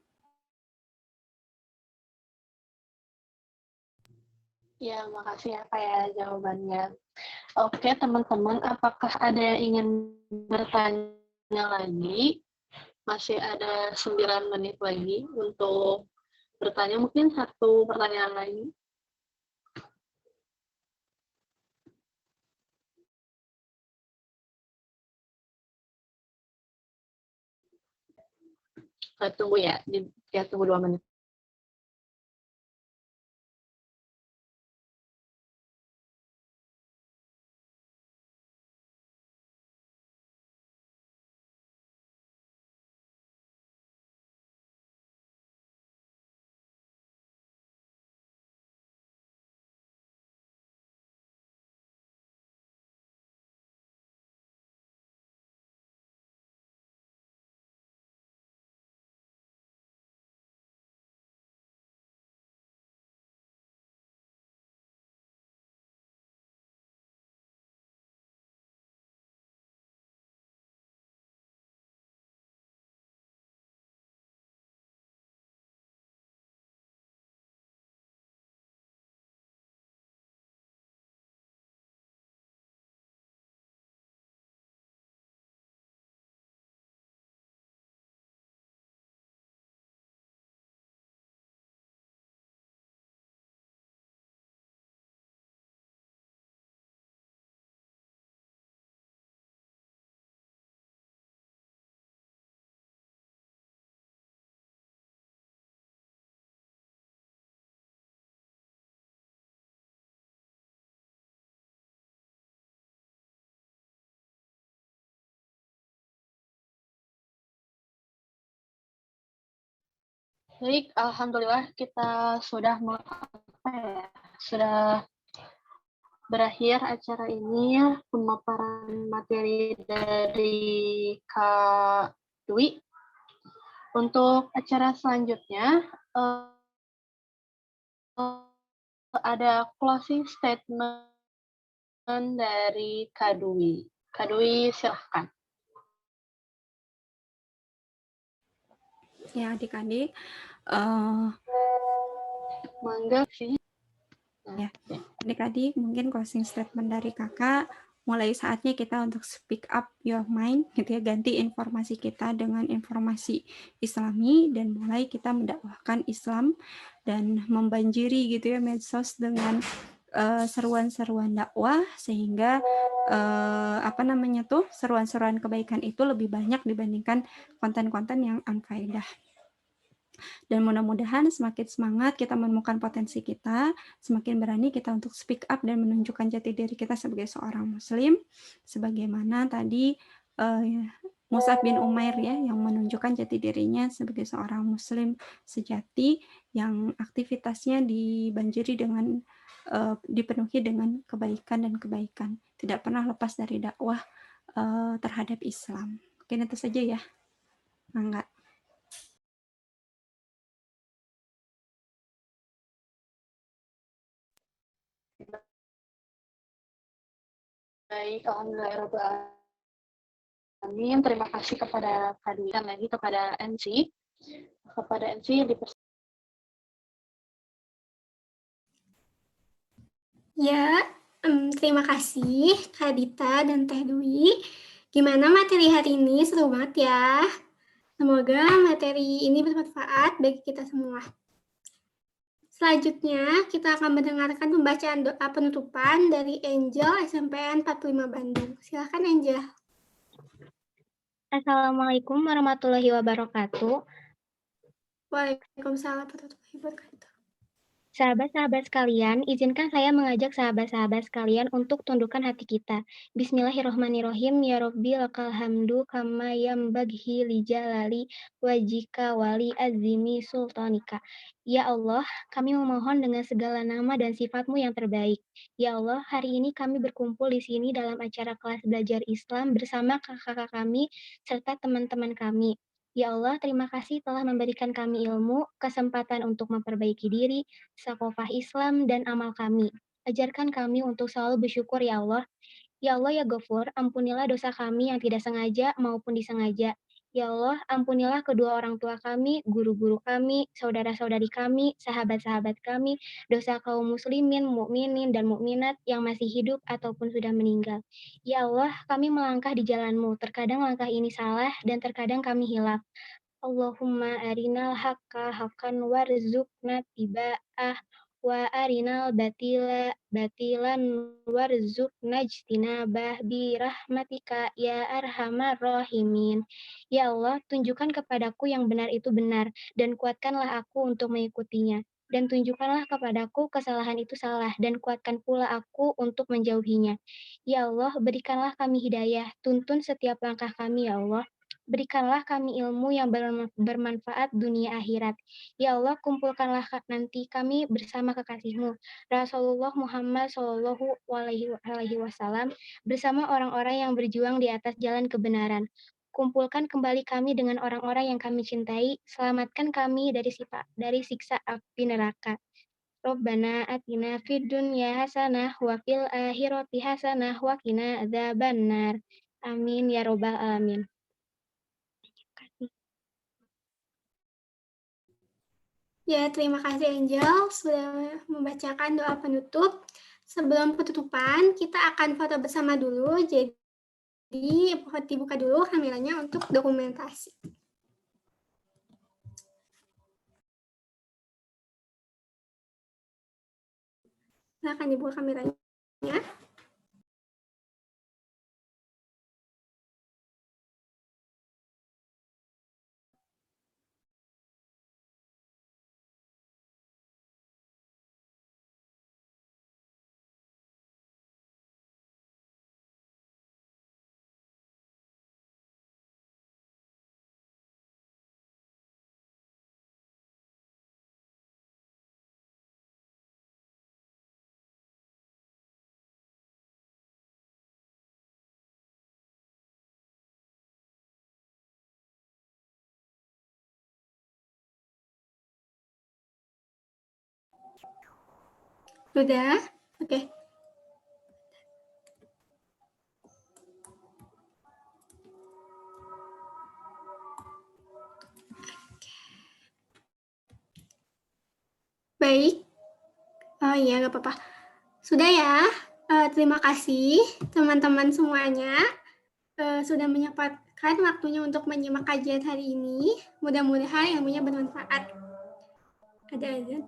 Ya, makasih ya kayak jawabannya. Oke, teman-teman, apakah ada yang ingin bertanya lagi? Masih ada 9 menit lagi untuk bertanya. Mungkin satu pertanyaan lagi. Saya tunggu ya, tunggu 2 menit. Baik, alhamdulillah kita sudah sudah berakhir acara ini, pemaparan materi dari Kak Dwi. Untuk acara selanjutnya ada closing statement dari Kak Dwi. Kak Dwi, silahkan. Ya, adik-adik, Mangga sih. ya, adik-adik mungkin closing statement dari kakak, mulai saatnya kita untuk speak up your mind, gitu ya, ganti informasi kita dengan informasi Islami dan mulai kita mendakwahkan Islam dan membanjiri gitu ya medsos dengan seruan-seruan dakwah sehingga seruan-seruan kebaikan itu lebih banyak dibandingkan konten-konten yang unfaedah. Dan mudah-mudahan semakin semangat kita menemukan potensi kita, semakin berani kita untuk speak up dan menunjukkan jati diri kita sebagai seorang muslim, sebagaimana tadi Mus'ab bin Umair ya yang menunjukkan jati dirinya sebagai seorang muslim sejati yang aktivitasnya dibanjiri dengan dipenuhi dengan kebaikan dan kebaikan, tidak pernah lepas dari dakwah terhadap Islam. Mungkin itu saja ya. Mangga. Baik, alhamdulillahirobbilalamin. Terima kasih kepada Kak Dwi dan lagi kepada NC. Kepada NC Ya, terima kasih Kak Dita dan Teh Dwi. Gimana materi hari ini? Seru banget ya. Semoga materi ini bermanfaat bagi kita semua. Selanjutnya, kita akan mendengarkan pembacaan doa penutupan dari Angel SMPN 45 Bandung. Silakan Angel. Assalamualaikum warahmatullahi wabarakatuh. Waalaikumsalam warahmatullahi wabarakatuh. Sahabat-sahabat sekalian, izinkan saya mengajak sahabat-sahabat sekalian untuk tundukkan hati kita. Bismillahirrahmanirrahim. Ya Rabbi lakal hamdu kama yambaghi li jalali wajika wali azimi sultanika. Ya Allah, kami memohon dengan segala nama dan sifat-Mu yang terbaik. Ya Allah, hari ini kami berkumpul di sini dalam acara kelas belajar Islam bersama kakak-kakak kami serta teman-teman kami. Ya Allah, terima kasih telah memberikan kami ilmu, kesempatan untuk memperbaiki diri, sakofah Islam, dan amal kami. Ajarkan kami untuk selalu bersyukur ya Allah. Ya Allah ya Ghafur, ampunilah dosa kami yang tidak sengaja maupun disengaja. Ya Allah, ampunilah kedua orang tua kami, guru-guru kami, saudara-saudari kami, sahabat-sahabat kami, dosa kaum muslimin, mukminin, dan mukminat yang masih hidup ataupun sudah meninggal. Ya Allah, kami melangkah di jalan-Mu. Terkadang langkah ini salah dan terkadang kami hilaf. Allahumma arinal haqqa haqqan warzuqna tiba'ah wa arinal batila batilan warzuqna ijtinabah bi rahmatika ya arhamar rahimin. Ya Allah, tunjukkan kepadaku yang benar itu benar dan kuatkanlah aku untuk mengikutinya. Dan tunjukkanlah kepadaku kesalahan itu salah dan kuatkan pula aku untuk menjauhinya. Ya Allah, berikanlah kami hidayah, tuntun setiap langkah kami ya Allah. Berikanlah kami ilmu yang bermanfaat dunia akhirat. Ya Allah, kumpulkanlah nanti kami bersama kekasih-Mu, Rasulullah Muhammad Shallallahu Alaihi Wasallam, bersama orang-orang yang berjuang di atas jalan kebenaran. Kumpulkan kembali kami dengan orang-orang yang kami cintai. Selamatkan kami dari siksa api neraka. Rabbana atina fid dunya hasanah wa fil akhirati hasanah wa qina adzabannar. Amin ya robbal alamin. Ya, terima kasih Angel sudah membacakan doa penutup. Sebelum penutupan, kita akan foto bersama dulu. Jadi, dibuka dulu kameranya untuk dokumentasi. Silakan dibuka kameranya. Sudah? Oke. Baik. Oh iya, nggak apa-apa. Sudah ya. Terima kasih teman-teman semuanya sudah menyempatkan waktunya untuk menyimak kajian hari ini. Mudah-mudahan ilmunya bermanfaat. Ada azan.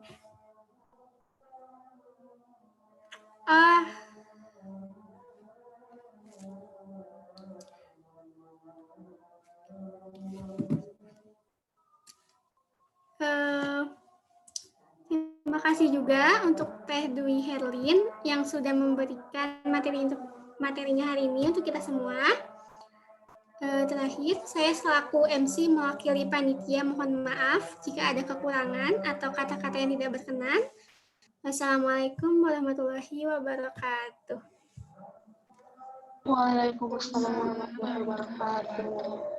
Terima kasih juga untuk Teh Dwi Herlin yang sudah memberikan materinya hari ini untuk kita semua. Terakhir, saya selaku MC mewakili panitia mohon maaf jika ada kekurangan atau kata-kata yang tidak berkenan. Wassalamualaikum warahmatullahi wabarakatuh. Waalaikumsalam warahmatullahi wabarakatuh.